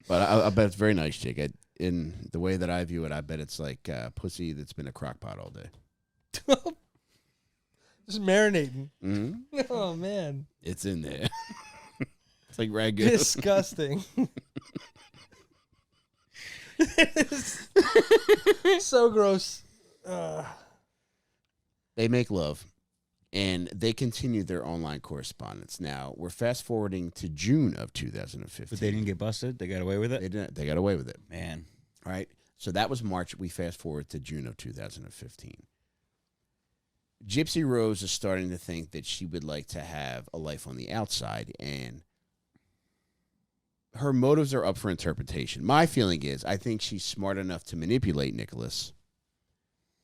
But I bet it's very nice, Jake. In the way that I view it, I bet it's like pussy that's been a crock pot all day. Just marinating. Mm-hmm. Oh man, It's in there. It's like ragu. disgusting. So gross. They make love, and they continue their online correspondence. Now, we're fast-forwarding to June of 2015. But they didn't get busted? They got away with it? They didn't. They got away with it. Man. All right? So that was March. We fast-forward to June of 2015. Gypsy Rose is starting to think that she would like to have a life on the outside, and her motives are up for interpretation. My feeling is I think she's smart enough to manipulate Nicholas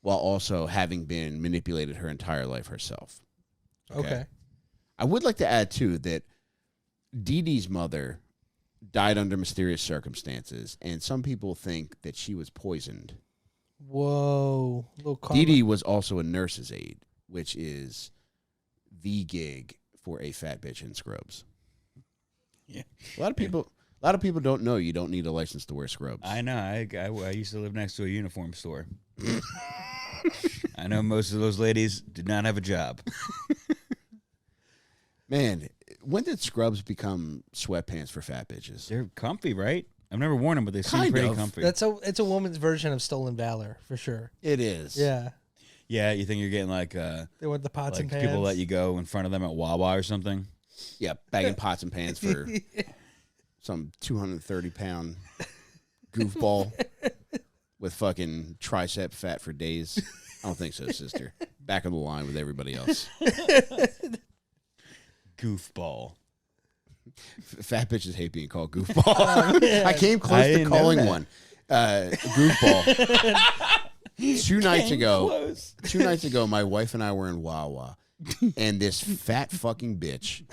while also having been manipulated her entire life herself. Okay. I would like to add, too, that Dee Dee's mother died under mysterious circumstances, and some people think that she was poisoned. Whoa. Little karma. Dee Dee was also a nurse's aide, which is the gig for a fat bitch in scrubs. Yeah. A lot of people don't know you don't need a license to wear scrubs. I know. I used to live next to a uniform store. I know most of those ladies did not have a job. Man, when did scrubs become sweatpants for fat bitches? They're comfy, right? I've never worn them, but they seem Kind pretty of. comfy. It's a woman's version of stolen valor for sure. It is. Yeah. Yeah, you think you're getting like They want the pots and like pans. people let you go in front of them at Wawa or something? Yeah, bagging pots and pans for some 230-pound goofball with fucking tricep fat for days. I don't think so, sister. Back of the line with everybody else. Goofball. Fat bitches hate being called goofball. I came I close to didn't know calling that. one goofball. Two nights ago, my wife and I were in Wawa, and this fat fucking bitch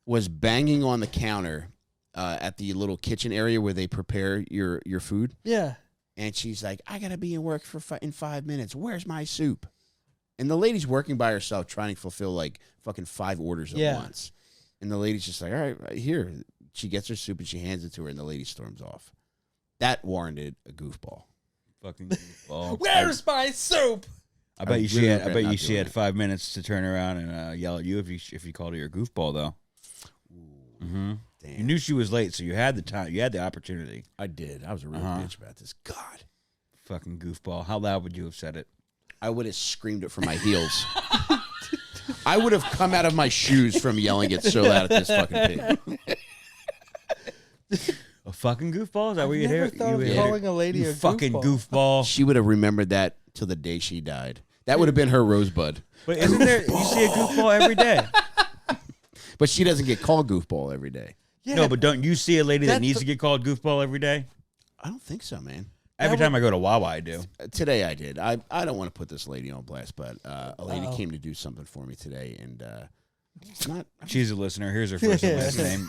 was banging on the counter at the little kitchen area where they prepare your food. Yeah. And she's like, I gotta be in work in 5 minutes. Where's my soup? And the lady's working by herself, trying to fulfill like fucking 5 orders at once. And the lady's just like, all right, here. She gets her soup and she hands it to her, and the lady storms off. That warranted a goofball. Fucking goofball. Where's my soup? I bet you really she regret not had doing it. 5 minutes to turn around and yell at you if you called her your goofball though. Mm-hmm. Damn. You knew she was late, so you had the time. You had the opportunity. I did. I was a real bitch about this. God. Fucking goofball. How loud would you have said it? I would have screamed it from my heels. I would have come out of my shoes from yelling it so loud at this fucking pig. A fucking goofball? Is that what you Never hear? thought of You calling a lady you a fucking goofball. goofball. She would have remembered that till the day she died. That would have been her rosebud. But isn't there? You see a goofball every day. But she doesn't get called goofball every day. Yeah. No, but don't you see a lady that That's needs the- to get called goofball every day? I don't think so, man. Every time I go to Wawa, I do. Today I did. I don't want to put this lady on blast, but a lady came to do something for me today, and She's a listener. Here's her first and last name.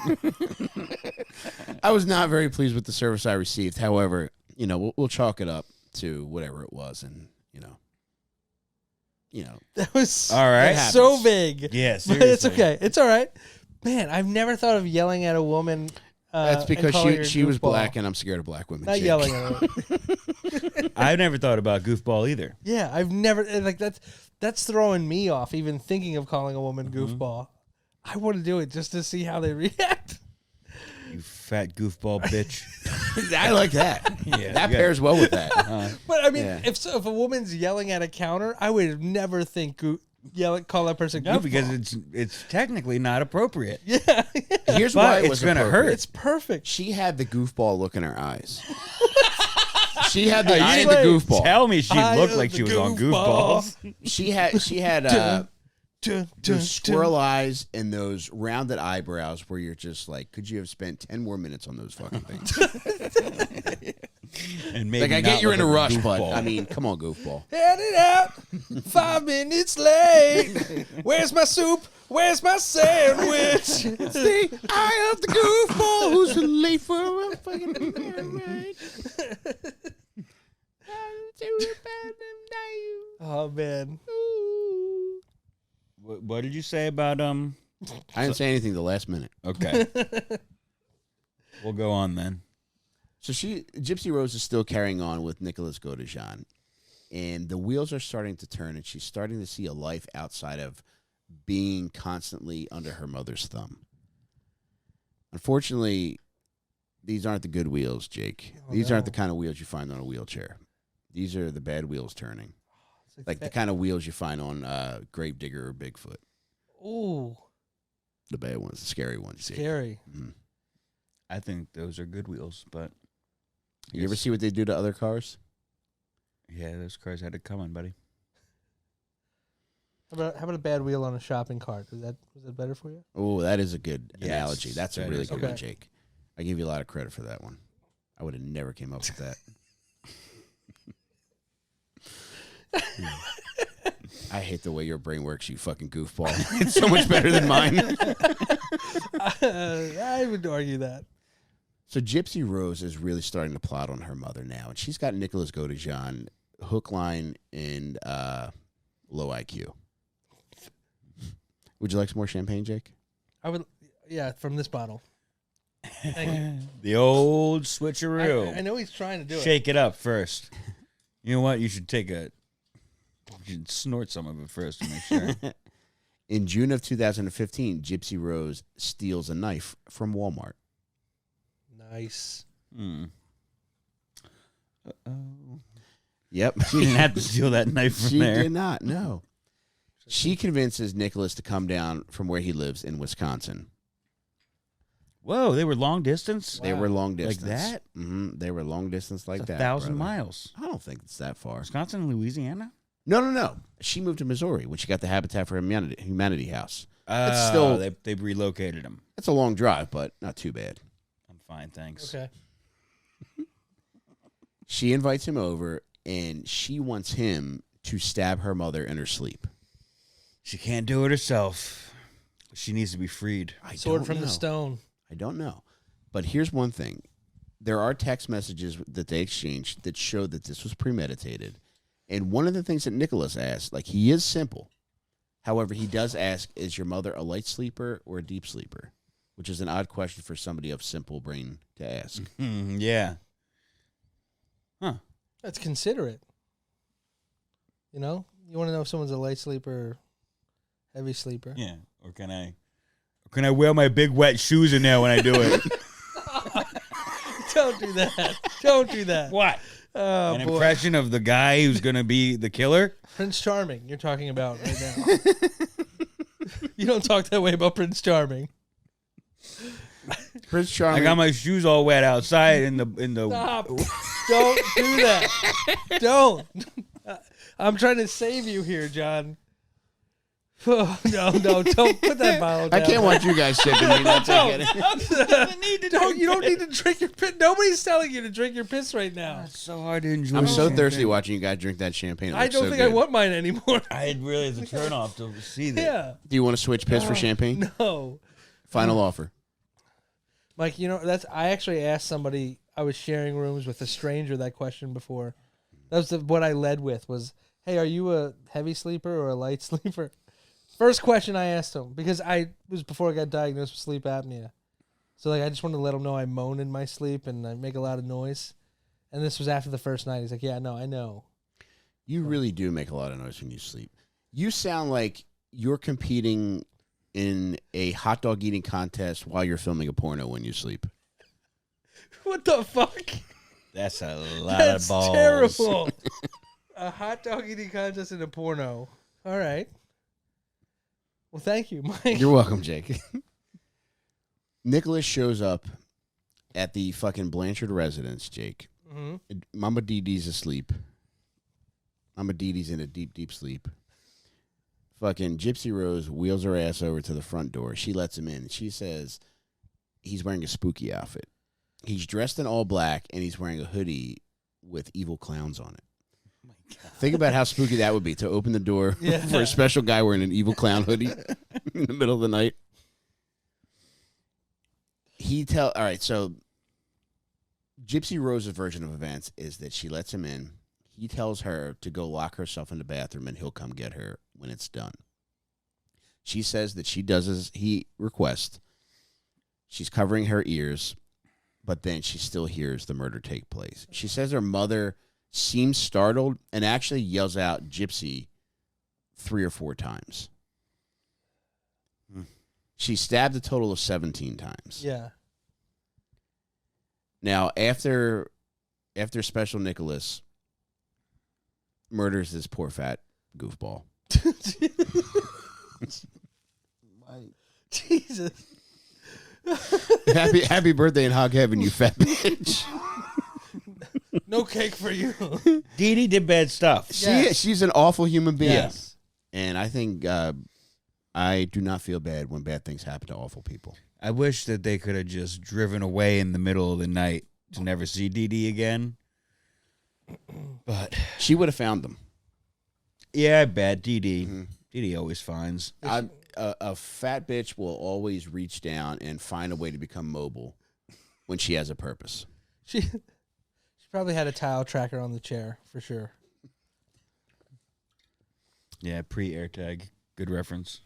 I was not very pleased with the service I received. However, we'll chalk it up to whatever it was, and That was All right. so vague. Yeah, But seriously. it's okay. It's all right. Man, I've never thought of yelling at a woman. that's and because calling her she was goofball. black, and I'm scared of black women. Not Jake. yelling at her. I've never thought about goofball either. Yeah, I've never like that's throwing me off even thinking of calling a woman goofball. I want to do it just to see how they react. You fat goofball bitch. I like that. Yeah, That you pairs well with that. But I mean, Yeah. if a woman's yelling at a counter, I would never think call that person No, goofball. because it's technically not appropriate. yeah, Here's But why it it's was gonna appropriate. hurt. it's perfect. She had the goofball look in her eyes. She had the You eye of the didn't goofball. Tell me she Eye looked of like the she was on goofball. goofballs. She had those squirrel eyes and those rounded eyebrows where you're just like, could you have spent 10 more minutes on those fucking things? And maybe Like, I not get you're in a look rush, like but goofball. I mean, come on, goofball. Had it out. 5 minutes late. Where's my soup? Where's my sandwich? It's the eye of the goofball who's late for a fucking ride. Oh man. What did you say about I didn't say anything the last minute. Okay, we'll go on then. So Gypsy Rose is still carrying on with Nicholas Godejean, and the wheels are starting to turn, and she's starting to see a life outside of being constantly under her mother's thumb. Unfortunately, these aren't the good wheels, Jake. These aren't the kind of wheels you find on a wheelchair. These are the bad wheels turning. Like the kind of wheels you find on Gravedigger or Bigfoot. Ooh, The bad ones, the scary ones. Jake. scary. Mhm. I think those are good wheels, but You ever see what they do to other cars? yeah, those cars had it coming, buddy. How about a bad wheel on a shopping cart? Was that better for you? Oh, that is a good Yes, analogy. That's a that really is good okay. one, Jake. I give you a lot of credit for that one. I would have never came up with that. I hate the way your brain works, you fucking goofball. It's so much better than mine. I would argue that. So Gypsy Rose is really starting to plot on her mother now, and she's got Nicholas go to Jon, hook, line, and low IQ. Would you like some more champagne, Jake? I would, yeah, from this bottle. Thank you. The old switcheroo. I know he's trying to do it. Shake it up first. You know what? You should you should snort some of it first to make sure. In June of 2015, Gypsy Rose steals a knife from Walmart. Nice. Uh-oh. Yep. She didn't have to steal that knife from She there. did not, no. She convinces Nicholas to come down from where he lives in Wisconsin. Whoa, they were long distance? They were long distance. Like that? Mm-hmm. They were long distance like It's that. 1,000 brother. miles. I don't think it's that far. Wisconsin, Louisiana? No. She moved to Missouri when she got the Habitat for Humanity house. It's still They relocated him. It's a long drive, but not too bad. I'm fine, thanks. Okay. She invites him over, and she wants him to stab her mother in her sleep. She can't do it herself. She needs to be freed. Sword from the stone. I don't know. But here's one thing. There are text messages that they exchanged that show that this was premeditated. And one of the things that Nicholas asked, like, he is simple. However, he does ask, is your mother a light sleeper or a deep sleeper? Which is an odd question for somebody of simple brain to ask. Yeah. Huh. That's considerate. You know? You want to know if someone's a light sleeper or heavy sleeper. Yeah. Or can I wear my big wet shoes in there when I do it? Don't do that. Don't do that. What? Oh, An boy. impression of the guy who's going to be the killer? Prince Charming you're talking about right now. You don't talk that way about Prince Charming. Prince Charming. I got my shoes all wet outside in the Stop. Don't do that. Don't. I'm trying to save you here, John. Oh, no, don't put that bottle down. I can't watch you guys sipping me. That's Don't. okay. You don't need to drink your piss. Nobody's telling you to drink your piss right now. It's so hard to enjoy. I'm so champagne. thirsty watching you guys drink that champagne. It I looks don't so think I good. want mine anymore. I really is a turnoff to see that. Yeah. Do you want to switch piss for champagne? No. Final offer. Mike, you know, I actually asked somebody, I was sharing rooms with a stranger that question before. That was what I led with was, hey, are you a heavy sleeper or a light sleeper? First question I asked him, because it was before I got diagnosed with sleep apnea. So like I just wanted to let him know I moan in my sleep and I make a lot of noise. And this was after the first night. He's like, yeah, no, I know. You really do make a lot of noise when you sleep. You sound like you're competing in a hot dog eating contest while you're filming a porno when you sleep. What the fuck? That's a lot That's of balls. terrible. A hot dog eating contest in a porno. All right. Well, thank you, Mike. You're welcome, Jake. Nicholas shows up at the fucking Blanchard residence, Jake. Mm-hmm. Mama Dee Dee's asleep. Mama Dee Dee's in a deep, deep sleep. Fucking Gypsy Rose wheels her ass over to the front door. She lets him in. She says he's wearing a spooky outfit. He's dressed in all black, and he's wearing a hoodie with evil clowns on it. Think about how spooky that would be to open the door for a special guy wearing an evil clown hoodie in the middle of the night. All right, so Gypsy Rose's version of events is that she lets him in. He tells her to go lock herself in the bathroom and he'll come get her when it's done. She says that she does as he requests. She's covering her ears, but then she still hears the murder take place. She says her mother seems startled and actually yells out Gypsy 3 or 4 times. She stabbed a total of 17 times. Yeah. Now, after Special Nicholas murders this poor fat goofball. Jesus. Happy birthday in hog heaven, you fat bitch. No cake for you. Dee Dee did bad stuff. She's an awful human being. Yes. And I think I do not feel bad when bad things happen to awful people. I wish that they could have just driven away in the middle of the night to never see Dee Dee again. But she would have found them. Yeah, I bet. Dee Dee. Dee Dee always finds. A fat bitch will always reach down and find a way to become mobile when she has a purpose. She probably had a tile tracker on the chair, for sure. Yeah, pre-AirTag. Good reference.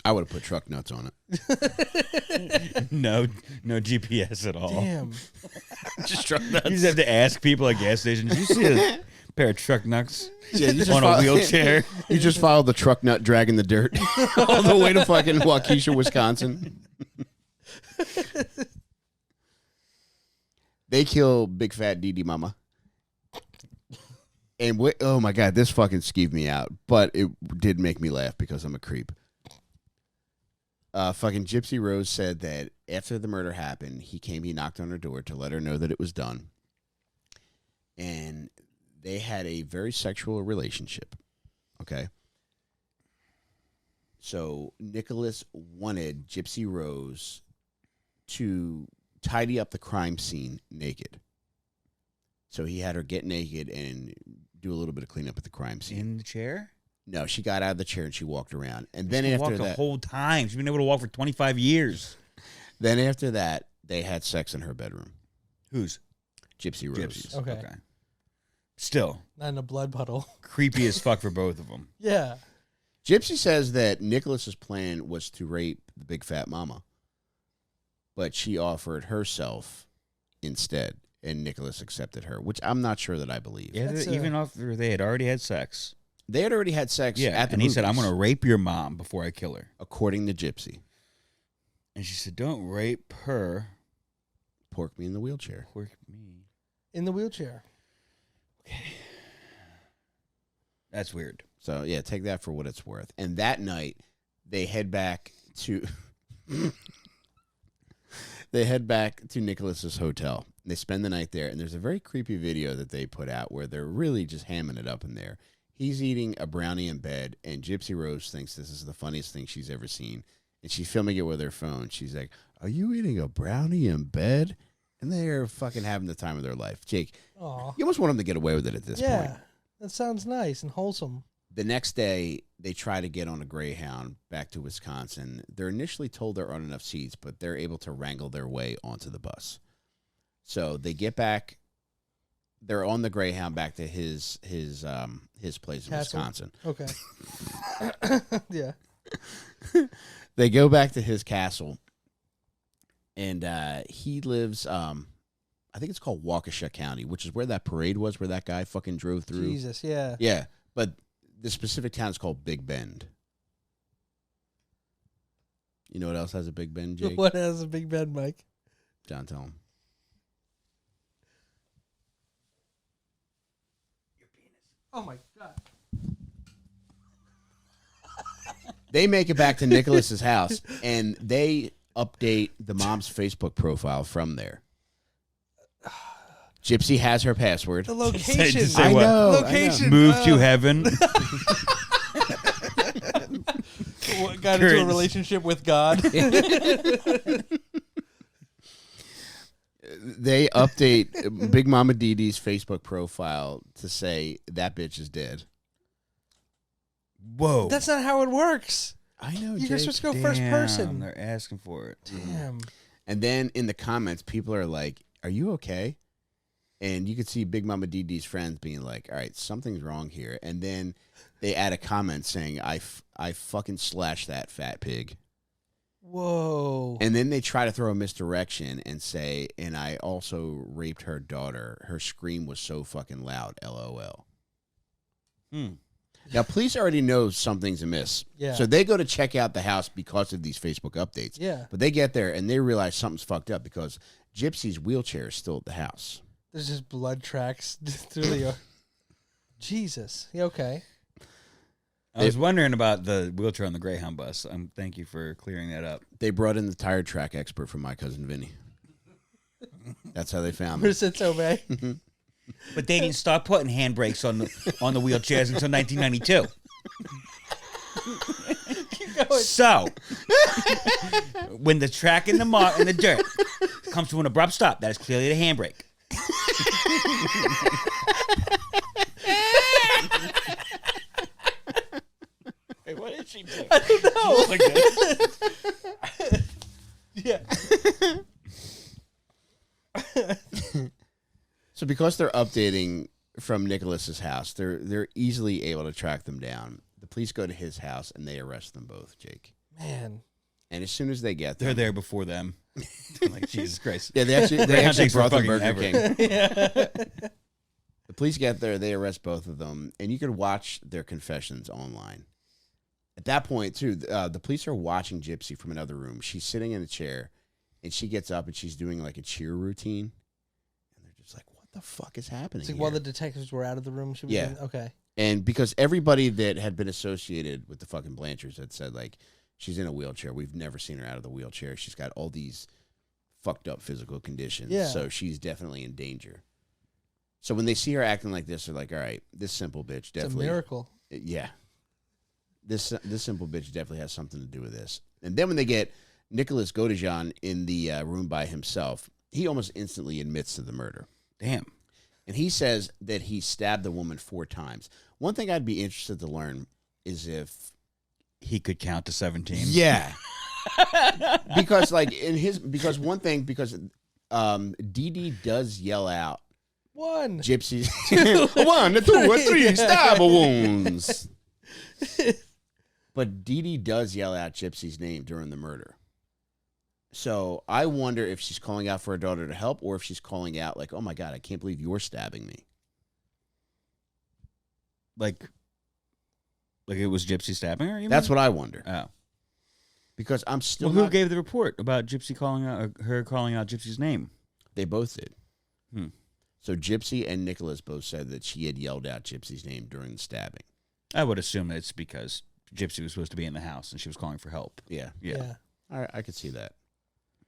I would have put truck nuts on it. No GPS at all. Damn. Just truck nuts. You just have to ask people at gas stations, did you see a pair of truck nuts Yeah, you on a wheelchair? You just followed the truck nut dragging the dirt all the way to fucking Waukesha, Wisconsin. They kill big fat Dee Dee Mama. And oh my God, this fucking skeeved me out. But it did make me laugh because I'm a creep. Fucking Gypsy Rose said that after the murder happened, he knocked on her door to let her know that it was done. And they had a very sexual relationship. Okay. So Nicholas wanted Gypsy Rose to tidy up the crime scene naked. So he had her get naked and do a little bit of cleanup at the crime scene. In the chair? No, she got out of the chair and she walked around. And then She after walked that, the whole time. She's been able to walk for 25 years. then after that, they had sex in her bedroom. Who's? Gypsy Rose. Gypsies. Okay. Still, Not in a blood puddle. creepy as fuck for both of them. Yeah. Gypsy says that Nicholas's plan was to rape the big fat mama, but she offered herself instead, and Nicholas accepted her, which I'm not sure that I believe. Yeah, even after they had already had sex. They had already had sex Yeah, at the and movies, he said, I'm going to rape your mom before I kill her. according to Gypsy. And she said, don't rape her. Pork me in the wheelchair. Pork me. In the wheelchair. That's weird. So, yeah, take that for what it's worth. And that night, they head back to Nicholas's hotel. They spend the night there, and there's a very creepy video that they put out where they're really just hamming it up in there. He's eating a brownie in bed, and Gypsy Rose thinks this is the funniest thing she's ever seen. And she's filming it with her phone. She's like, "Are you eating a brownie in bed?" And they're fucking having the time of their life. Jake, Aw. you almost want them to get away with it at this point. Yeah. That sounds nice and wholesome. The next day, they try to get on a Greyhound back to Wisconsin. They're initially told there aren't enough seats, but they're able to wrangle their way onto the bus. So they get back. They're on the Greyhound back to his place in Castle. Wisconsin. Okay. Yeah. They go back to his castle, and he lives. I think it's called Waukesha County, which is where that parade was, where that guy fucking drove through. Jesus, yeah. Yeah, but the specific town is called Big Bend. You know what else has a Big Bend, Jake? What has a big bed, Mike? John, tell him. Oh my God. They make it back to Nicholas's house, and they update the mom's Facebook profile from there. Gypsy has her password. The location. Just say what? Location. Move to heaven. Got into a relationship with God. They update Big Mama Dee Dee's Facebook profile to say that bitch is dead. Whoa. That's not how it works. I know, You're Jake. supposed to go first person. They're asking for it. Damn. And then in the comments, people are like, "Are you okay?" And you could see Big Mama Dee Dee's friends being like, "All right, something's wrong here." And then they add a comment saying, I fucking slashed that fat pig. Whoa. And then they try to throw a misdirection and say, "And I also raped her daughter. Her scream was so fucking loud, LOL." Now, police already know something's amiss. Yeah. So they go to check out the house because of these Facebook updates. Yeah. But they get there and they realize something's fucked up because Gypsy's wheelchair is still at the house. There's just blood tracks through the. Jesus. You okay? I was wondering about the wheelchair on the Greyhound bus. Thank you for clearing that up. They brought in the tire track expert from My Cousin Vinny. That's how they found Where him. sits Obey? But they didn't start putting handbrakes on the wheelchairs until 1992. So, when the track in the dirt comes to an abrupt stop, that is clearly the handbrake. Hey, what did she do? I don't know. Yeah. So because they're updating from Nicholas's house, they're easily able to track them down. The police go to his house and they arrest them both, Jake. Man. And as soon as they get They're them, there before them. I'm like, Jesus Christ. yeah, they actually brought them Burger ever. King. The police get there, they arrest both of them, and you can watch their confessions online. At that point, too, the police are watching Gypsy from another room. She's sitting in a chair, and she gets up and she's doing like a cheer routine, and they're just like, "What the fuck is happening?" It's like here? while the detectives were out of the room, she was Yeah. in? Okay. And because everybody that had been associated with the fucking Blanchards had said, like, she's in a wheelchair. We've never seen her out of the wheelchair. She's got all these fucked up physical conditions. Yeah. So she's definitely in danger. So when they see her acting like this, they're like, all right, this simple bitch It's a definitely. miracle. Yeah. This simple bitch definitely has something to do with this. And then when they get Nicholas Godejohn in the room by himself, he almost instantly admits to the murder. Damn. And he says that he stabbed the woman 4 times. One thing I'd be interested to learn is if He could count to 17. yeah, because Dee Dee does yell out One. Gypsy's 1, 2, 3 stab wounds. But Dee Dee does yell out Gypsy's name during the murder. So I wonder if she's calling out for her daughter to help, or if she's calling out like, "Oh my God, I can't believe you're stabbing me." Like it was Gypsy stabbing her? That's what I wonder. Oh. Because I'm still. Well, who not- gave the report about Gypsy calling out her calling out Gypsy's name? They both did. Hmm. So Gypsy and Nicholas both said that she had yelled out Gypsy's name during the stabbing. I would assume it's because Gypsy was supposed to be in the house and she was calling for help. Yeah. Yeah. I could see that.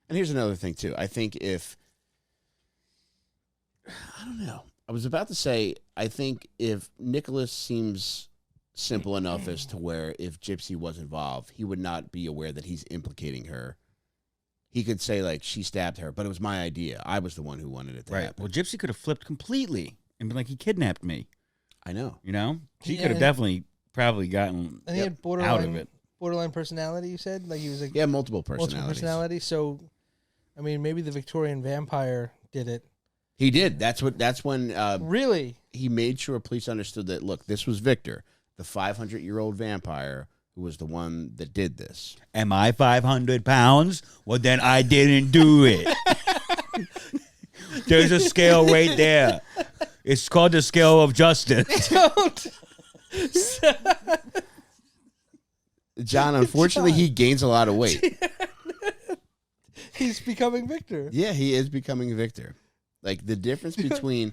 And here's another thing, too. I think I don't know. I was about to say, I think if Nicholas seems simple enough as to where if Gypsy was involved, he would not be aware that he's implicating her. He could say, like, she stabbed her, but it was my idea. I was the one who wanted it to Right. happen. Well, Gypsy could have flipped completely and been like, he kidnapped me. I know. You know? She Yeah. could have definitely probably gotten And he had out of it. borderline personality, you said? Like he was like Yeah, multiple multiple personalities. personality. So, I mean, maybe the Victorian vampire did it. He did. That's when Really? he made sure police understood that, look, this was Victor, the 500-year-old vampire who was the one that did this. Am I 500 pounds? Well, then I didn't do it. There's a scale right there. It's called the scale of justice. Don't. John, unfortunately, he gains a lot of weight. He's becoming Victor. Yeah, he is becoming Victor. Like, the difference between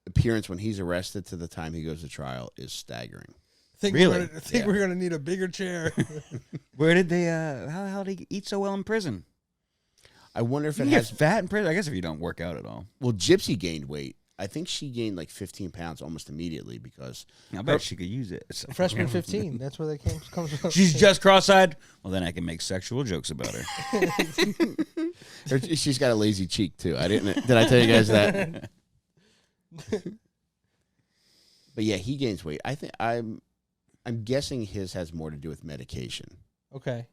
appearance when he's arrested to the time he goes to trial is staggering. Really? Think Yeah. we're gonna need a bigger chair. Where did they, how did he eat so well in prison? I wonder if You it can get has... fat in prison? I guess if you don't work out at all. Well, Gypsy gained weight. I think she gained like 15 pounds almost immediately because... I bet she could use it. Freshman 15. That's where that comes from. She's just cross-eyed? Well, then I can make sexual jokes about her. She's got a lazy cheek, too. Did I tell you guys that? But yeah, he gains weight. I'm guessing his has more to do with medication. Okay.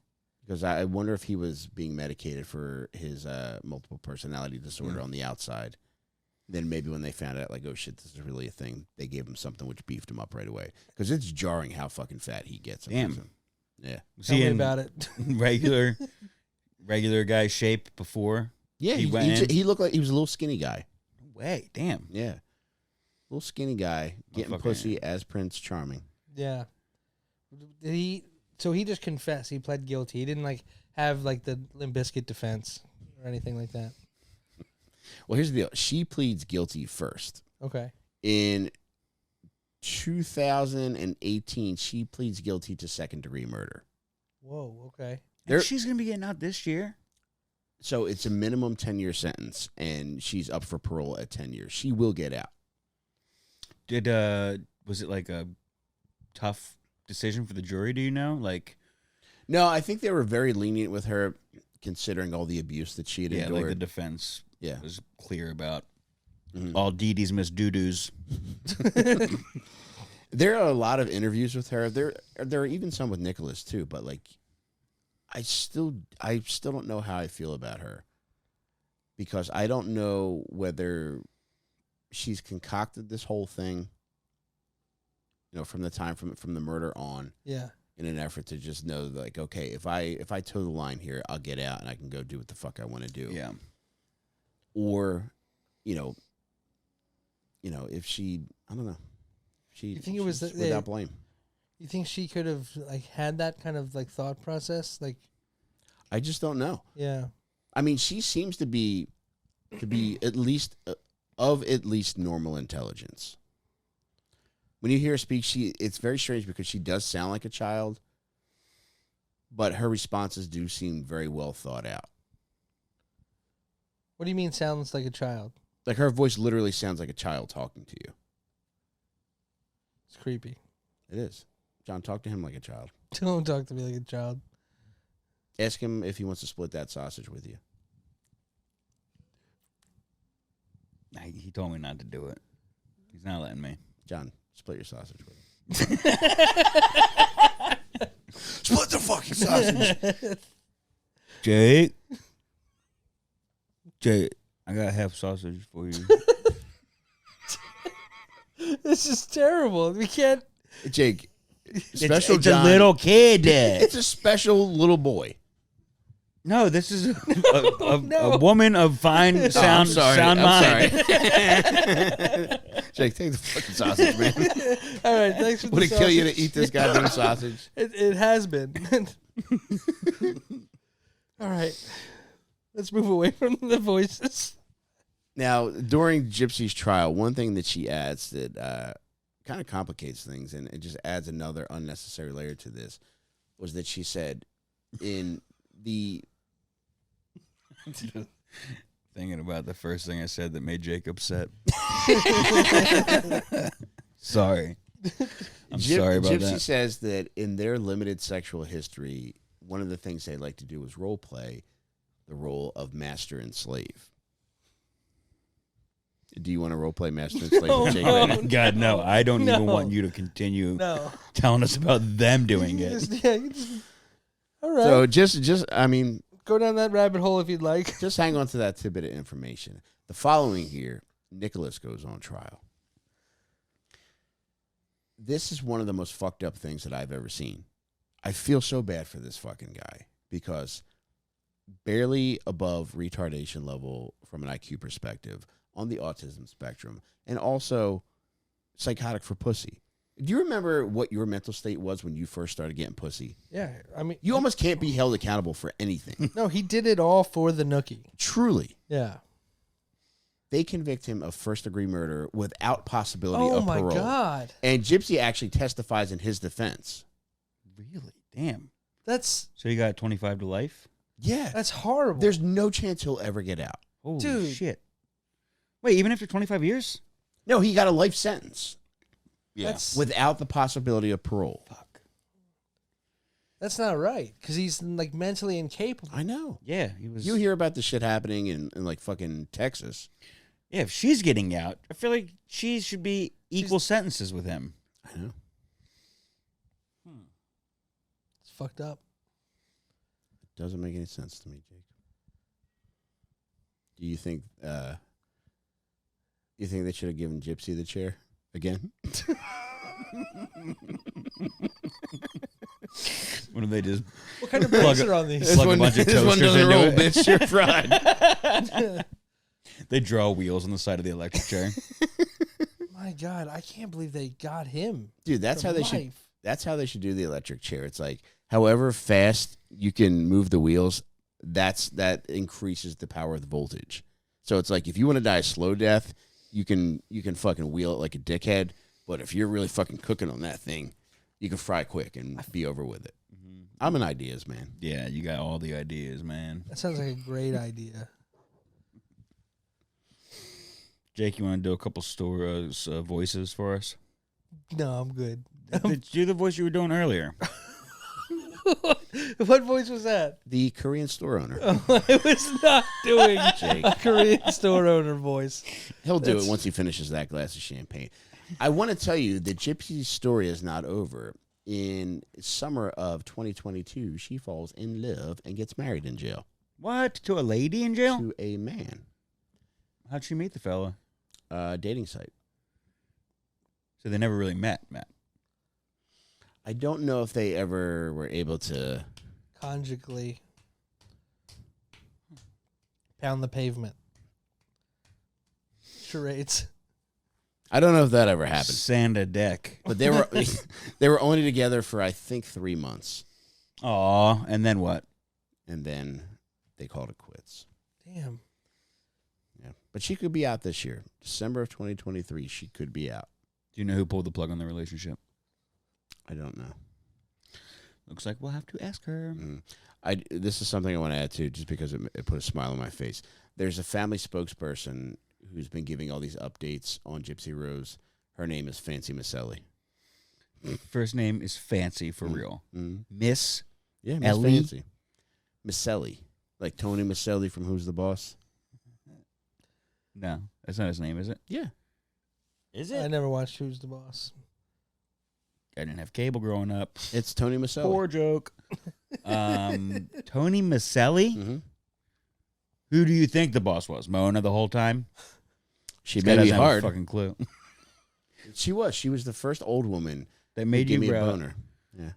Because I wonder if he was being medicated for his multiple personality disorder on the outside. Then maybe when they found out, like, oh shit, this is really a thing, they gave him something which beefed him up right away. Because it's jarring how fucking fat he gets. Damn. prison. Yeah. Was Tell he me in about it. regular guy shape before? Yeah, He went in? he looked like he was a little skinny guy. Wait, damn. Yeah. Little skinny guy getting Motherfucker. pussy as Prince Charming. Yeah. So he just confessed. He pled guilty. He didn't like have like the Limp Bizkit defense or anything like that. Well, here's the deal. She pleads guilty first. Okay. In 2018, she pleads guilty to second-degree murder. Whoa. Okay. There- And she's going to be getting out this year? So it's a minimum 10-year sentence, and she's up for parole at 10 years. She will get out. Was it like a tough decision for the jury, do you know? Like, No, I think they were very lenient with her, considering all the abuse that she had endured. Like the defense was clear about all Dee Dee's Miss Doo-Doos. There are a lot of interviews with her. There are even some with Nicholas too. But like, I still don't know how I feel about her, because I don't know whether she's concocted this whole thing, from the time from the murder on. Yeah. In an effort to just know, like, okay, if I toe the line here, I'll get out and I can go do what the fuck I want to do. Yeah. Or, if she, I don't know, you think it was without blame. You think she could have had that kind of thought process? I just don't know. Yeah. I mean, she seems to be at least at least normal intelligence. When you hear her speak, it's very strange because she does sound like a child, but her responses do seem very well thought out. What do you mean sounds like a child? Like her voice literally sounds like a child talking to you. It's creepy. It is. John, talk to him like a child. Don't talk to me like a child. Ask him if he wants to split that sausage with you. He told me not to do it. He's not letting me. John, split your sausage with him. Split the fucking sausage. Jake, I got half sausage for you. This is terrible. We can't. Jake, special it's John. a little kid. It's a special little boy. No, this is a woman of fine sound mind. Jake, take the fucking sausage, man. All right, thanks for the Would it sausage. kill you to eat this goddamn sausage? It has been. All right, let's move away from the voices. Now, during Gypsy's trial, one thing that she adds that kind of complicates things and it just adds another unnecessary layer to this was that she said in the... Thinking about the first thing I said that made Jake upset. Sorry. I'm sorry about Gypsy that. says that in their limited sexual history, one of the things they like to do is role play the role of master and slave. Do you want to role play master and slave? with Jake right now? God, no. I don't even want you to continue telling us about them doing it. All right. So just I mean, go down that rabbit hole if you'd like. just hang on to that tidbit of information. The following year, Nicholas goes on trial. This is one of the most fucked up things that I've ever seen. I feel so bad for this fucking guy because barely above retardation level from an IQ perspective on the autism spectrum and also psychotic for pussy. Do you remember what your mental state was when you first started getting pussy? Yeah, I mean, You almost can't be held accountable for anything. no, he did it all for the nookie. Truly. Yeah. They convict him of first-degree murder without possibility Oh of my parole. God. And Gypsy actually testifies in his defense. Really? Damn. That's So you got 25 to life? Yeah. that's horrible. There's no chance he'll ever get out. Holy Dude. shit. Wait, even after 25 years? No, he got a life sentence That's without the possibility of parole. Fuck. that's not right because he's mentally incapable. I know. Yeah, he was. You hear about this shit happening in like fucking Texas. Yeah, if she's getting out, I feel like she should be equal sentences with him. I know. It's fucked up. It doesn't make any sense to me, Jake. Do you think they should have given Gypsy the chair again? What do they just What kind of brakes are on these? plug a bunch of this one toasters doesn't into roll, it? bitch. You're fried. They draw wheels on the side of the electric chair. My God, I can't believe they got him. Dude, that's for how they should. life. That's how they should do the electric chair. It's like, however fast you can move the wheels, that increases the power of the voltage. So it's like if you want to die a slow death, you can fucking wheel it like a dickhead. But if you're really fucking cooking on that thing, you can fry quick and be over with it. I'm an ideas man. Yeah, you got all the ideas, man. That sounds like a great idea. Jake, you want to do a couple voices for us? No, I'm good. Do the voice you were doing earlier. What voice was that? The Korean store owner. I was not doing Jake. a Korean store owner voice. He'll do it once he finishes that glass of champagne. I want to tell you that Gypsy's story is not over. In summer of 2022, she falls in love and gets married in jail. What? To a lady in jail? To a man. How'd she meet the fella? Dating site. So they never really met, Matt. I don't know if they ever were able to... Conjugally pound the pavement. Charades. I don't know if that ever happened. Sand a deck. But they were only together for, I think, 3 months. Aw, and then what? And then they called it quits. Damn. Yeah. But she could be out this year. December of 2023, she could be out. Do you know who pulled the plug on the relationship? I don't know. Looks like we'll have to ask her. This is something I want to add to, just because it put a smile on my face. There's a family spokesperson who's been giving all these updates on Gypsy Rose. Her name is Fancy Maselli. First name is Fancy for real. Miss Yeah, Miss Ellie? Fancy. Maselli. Like Tony Maselli from Who's the Boss? No, that's not his name, is it? Yeah. Is I never watched Who's the Boss. I didn't have cable growing up. It's Tony Maselli. Poor joke. Tony Maselli? Mm-hmm. Who do you think the boss was? Mona the whole time? She This guy made me doesn't have a hard. fucking clue. She was. She was the first old woman That made give you me a bro. boner. Yeah.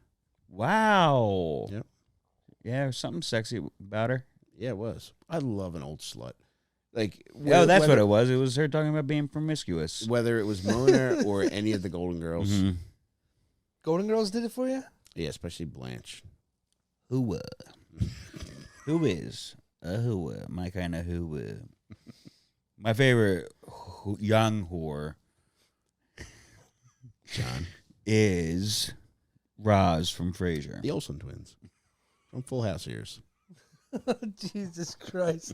Wow. Yep. Yeah, there's something sexy about her. Yeah, it was. I love an old slut. Like, Oh, that's what it was. It was her talking about being promiscuous. Whether it was Mona or any of the Golden Girls. Mhm. Golden Girls did it for you? Yeah, especially Blanche. Who is a who? My kind of who? My favorite young whore John. is Roz from Frasier. The Olsen twins. From Full House years. Jesus Christ.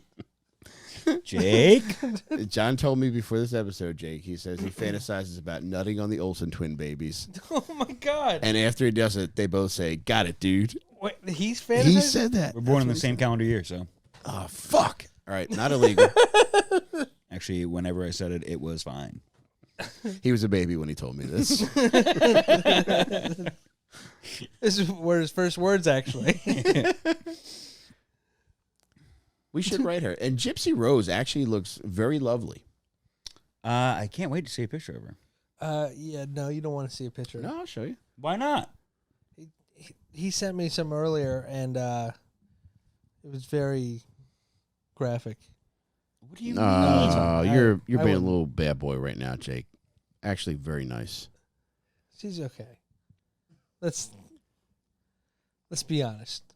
Jake? John told me before this episode, Jake, he says he fantasizes about nutting on the Olsen twin babies. Oh, my God. And after he does it, they both say, "Got it, dude." Wait, he's fantasizing? He said that. We're born in the That's same calendar year, so. Oh, fuck. All right, not illegal. Actually, whenever I said it, it was fine. He was a baby when he told me this. This were his first words, actually. We should write her. And Gypsy Rose actually looks very lovely. I can't wait to see a picture of her. Yeah, no, you don't want to see a picture. No, I'll show you. Why not? He sent me some earlier, and it was very graphic. What do you You're being a wouldn't. little bad boy right now, Jake. Actually, very nice. She's okay. Let's be honest.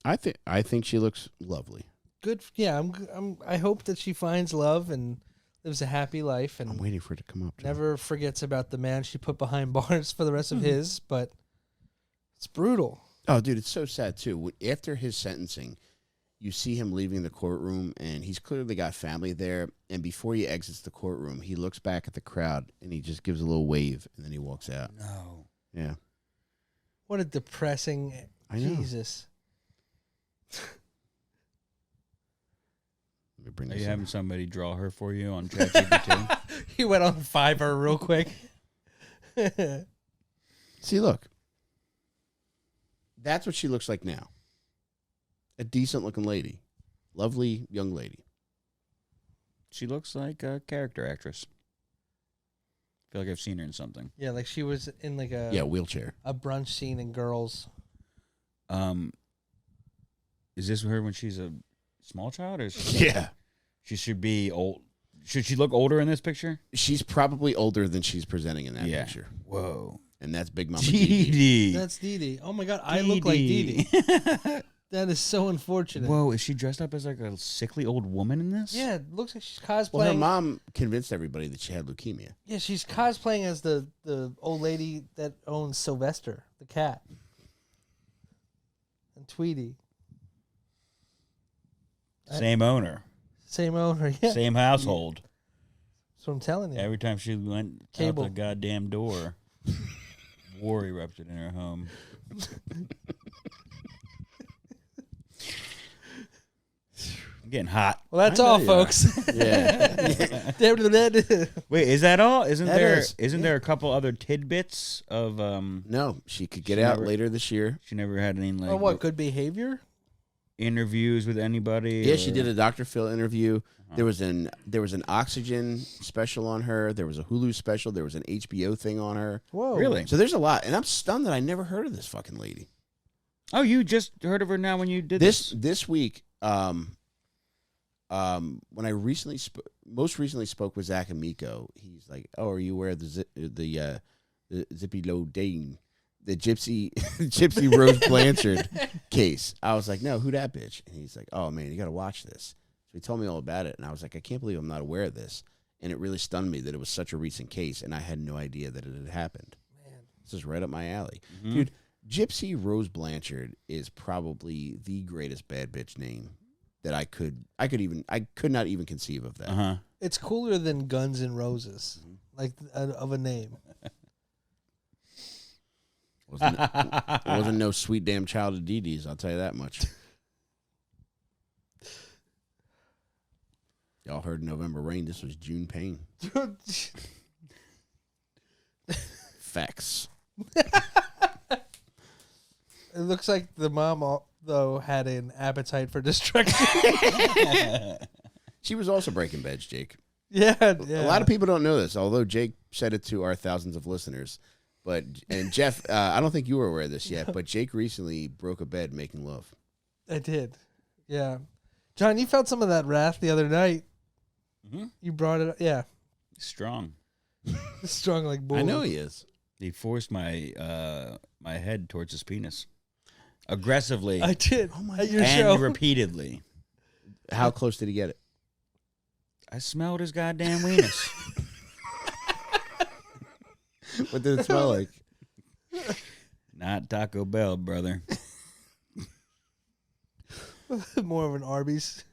I think she looks lovely. Good. Yeah, I hope that she finds love and lives a happy life I'm and waiting for it to come up. John. never forgets about the man she put behind bars for the rest of his. But it's brutal. Oh, dude, it's so sad too. After his sentencing, you see him leaving the courtroom, and he's clearly got family there. And before he exits the courtroom, he looks back at the crowd and he just gives a little wave, and then he walks out. No. Yeah, What a depressing. I know. Jesus. Let me bring Are this you in. having somebody draw her for you on ChatGPT? He went on Fiverr real quick. See, look. That's what she looks like now. A decent-looking lady. Lovely young lady. She looks like a character actress. I feel like I've seen her in something. Yeah, like she was in like Yeah, wheelchair. a brunch scene in Girls. Is this her when she's a small child, or is she Yeah. she should be old? Should she look older in this picture? She's probably older than she's presenting in that Yeah. picture. Whoa, And that's Big Mama Dee. Dee. That's Dee Dee. Oh my God, I look like Dee Dee. That is so unfortunate. Whoa, is she dressed up as like a sickly old woman in this? Yeah, it looks like she's cosplaying. Well, her mom convinced everybody that she had leukemia. Yeah, she's cosplaying as the old lady that owns Sylvester, the cat. And Tweety. Same owner, Same owner, yeah. same household. That's what I'm telling you. Every time she went Cable. out the goddamn door, war erupted in her home. I'm getting hot. Well, that's I know all, you are. folks. Yeah. Wait, is that all? Isn't That there? is. Isn't there a couple other tidbits of No, she could get She out never- later this year. She never had any like Oh, what? Good behavior? interviews with anybody. Yeah, she or- did a Dr. Phil interview. Uh-huh. There was an Oxygen special on her. There was a Hulu special. There was an HBO thing on her. Whoa. Really? So there's a lot, and I'm stunned that I never heard of this fucking lady. Oh, you just heard of her now when you did This week, when I most recently spoke with Zach Amico, he's like, "Oh, are you aware of the Zippy Low Dane, the Gypsy Rose Blanchard case?" I was like, "No, who that bitch?" And he's like, "Oh man, you got to watch this." So he told me all about it, and I was like, "I can't believe I'm not aware of this." And it really stunned me that it was such a recent case, and I had no idea that it had happened. Man. This is right up my alley, Mhm. dude. Gypsy Rose Blanchard is probably the greatest bad bitch name that I could not even conceive of that. Uh-huh. It's cooler than Guns N' Roses, like of a name. It wasn't no sweet damn child of Dee Dee's, I'll tell you that much. Y'all heard November Rain. This was June Pain. Facts. It looks like the mom, though, had an appetite for destruction. She was also breaking beds, Jake. yeah. A lot of people don't know this, although Jake said it to our thousands of listeners. And Jeff, I don't think you were aware of this yet, but Jake recently broke a bed making love. I did. Yeah. John, you felt some of that wrath the other night. Mm-hmm. You brought it up. Yeah. Strong. Strong like bull. I know he is. He forced my my head towards his penis aggressively I did. Oh my at your and show. repeatedly. How close did he get it? I smelled his goddamn weenus. What did it smell like? Not Taco Bell, brother. More of an Arby's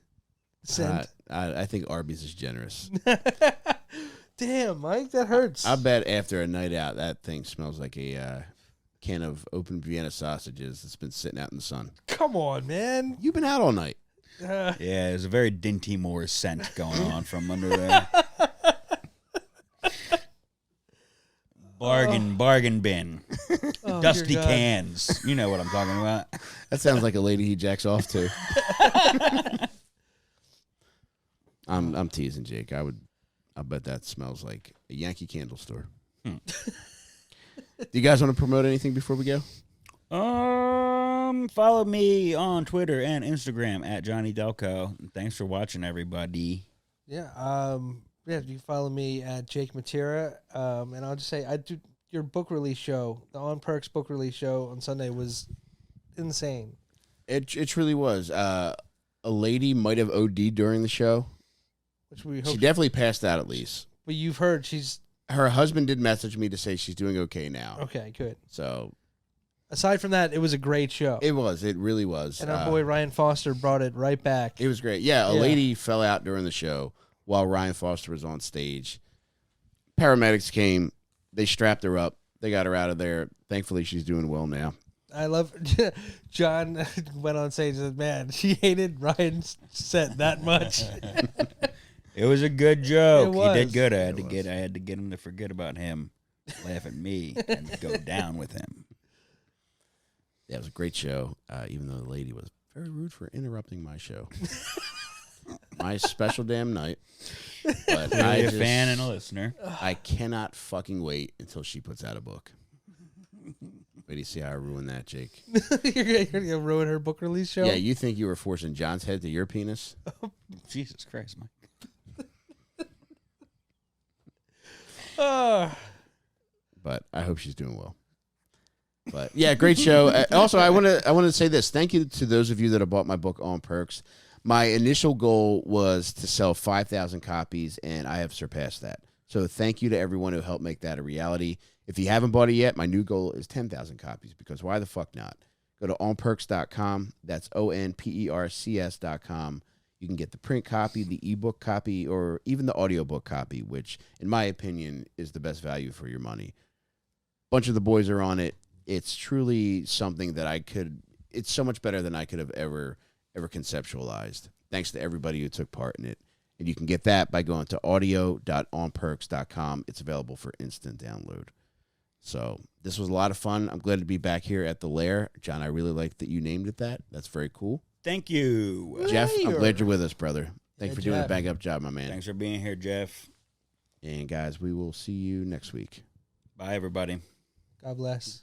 scent. I think Arby's is generous. Damn, Mike, that hurts. I bet after a night out, that thing smells like a can of open Vienna sausages that's been sitting out in the sun. Come on, man. You've been out all night. Yeah, there's a very Dinty Moore scent going on from under there. Bargain bin. Oh, Dusty dear God. cans. You know what I'm talking about. That sounds like a lady he jacks off to. I'm teasing, Jake. I bet that smells like a Yankee Candle store. Do you guys want to promote anything before we go? Follow me on Twitter and Instagram at Johnny Delco. Thanks for watching, everybody. Yeah. Yeah. You can follow me at Jake Mattera. And I'll just say, I do your book release show, the On Percs book release show on Sunday was insane. It truly was. A lady might have OD'd during the show. Which we She hope. definitely passed out at least. But you've heard she's Her husband did message me to say she's doing okay now. okay. Good. So Aside from that, it was a great show. it was. It really was. And our boy Ryan Foster brought it right back. It was great. Yeah, a Yeah. lady fell out during the show while Ryan Foster was on stage. Paramedics came. They strapped her up. They got her out of there. Thankfully, she's doing well now. I love John went on stage and said, "Man, she hated Ryan's set that much." It was a good joke. It He did was. good. I had to get him to forget about him, laugh at me, and go down with him. Yeah, it was a great show, even though the lady was very rude for interrupting my show. My special damn night. But Clearly a fan and a listener. I cannot fucking wait until she puts out a book. Wait do you see how I ruined that, Jake? You're gonna ruin her book release show. Yeah, you think you were forcing John's head to your penis? Jesus Christ, Mike. But I hope she's doing well. But yeah, great show. Also, I want to say this. Thank you to those of you that have bought my book on Percs. My initial goal was to sell 5,000 copies, and I have surpassed that. So thank you to everyone who helped make that a reality. If you haven't bought it yet, my new goal is 10,000 copies, because why the fuck not? Go to onpercs.com. That's onpercs.com. You can get the print copy, the ebook copy, or even the audiobook copy, which, in my opinion, is the best value for your money. Bunch of the boys are on it. It's truly something that it's so much better than I could have ever conceptualized. thanks to everybody who took part in it. And you can get that by going to audio.onpercs.com. It's available for instant download. So this was a lot of fun. I'm glad to be back here at the Lair. John, I really like that you named it that. That's very cool. Thank you. Jeff, I'm glad you're with us, brother. Thanks for doing a Jeff. bang-up job, my man. Thanks for being here, Jeff. And, guys, we will see you next week. Bye, everybody. God bless.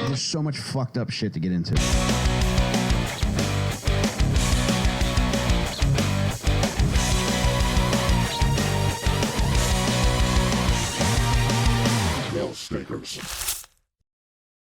There's so much fucked up shit to get into. Well, stinkers.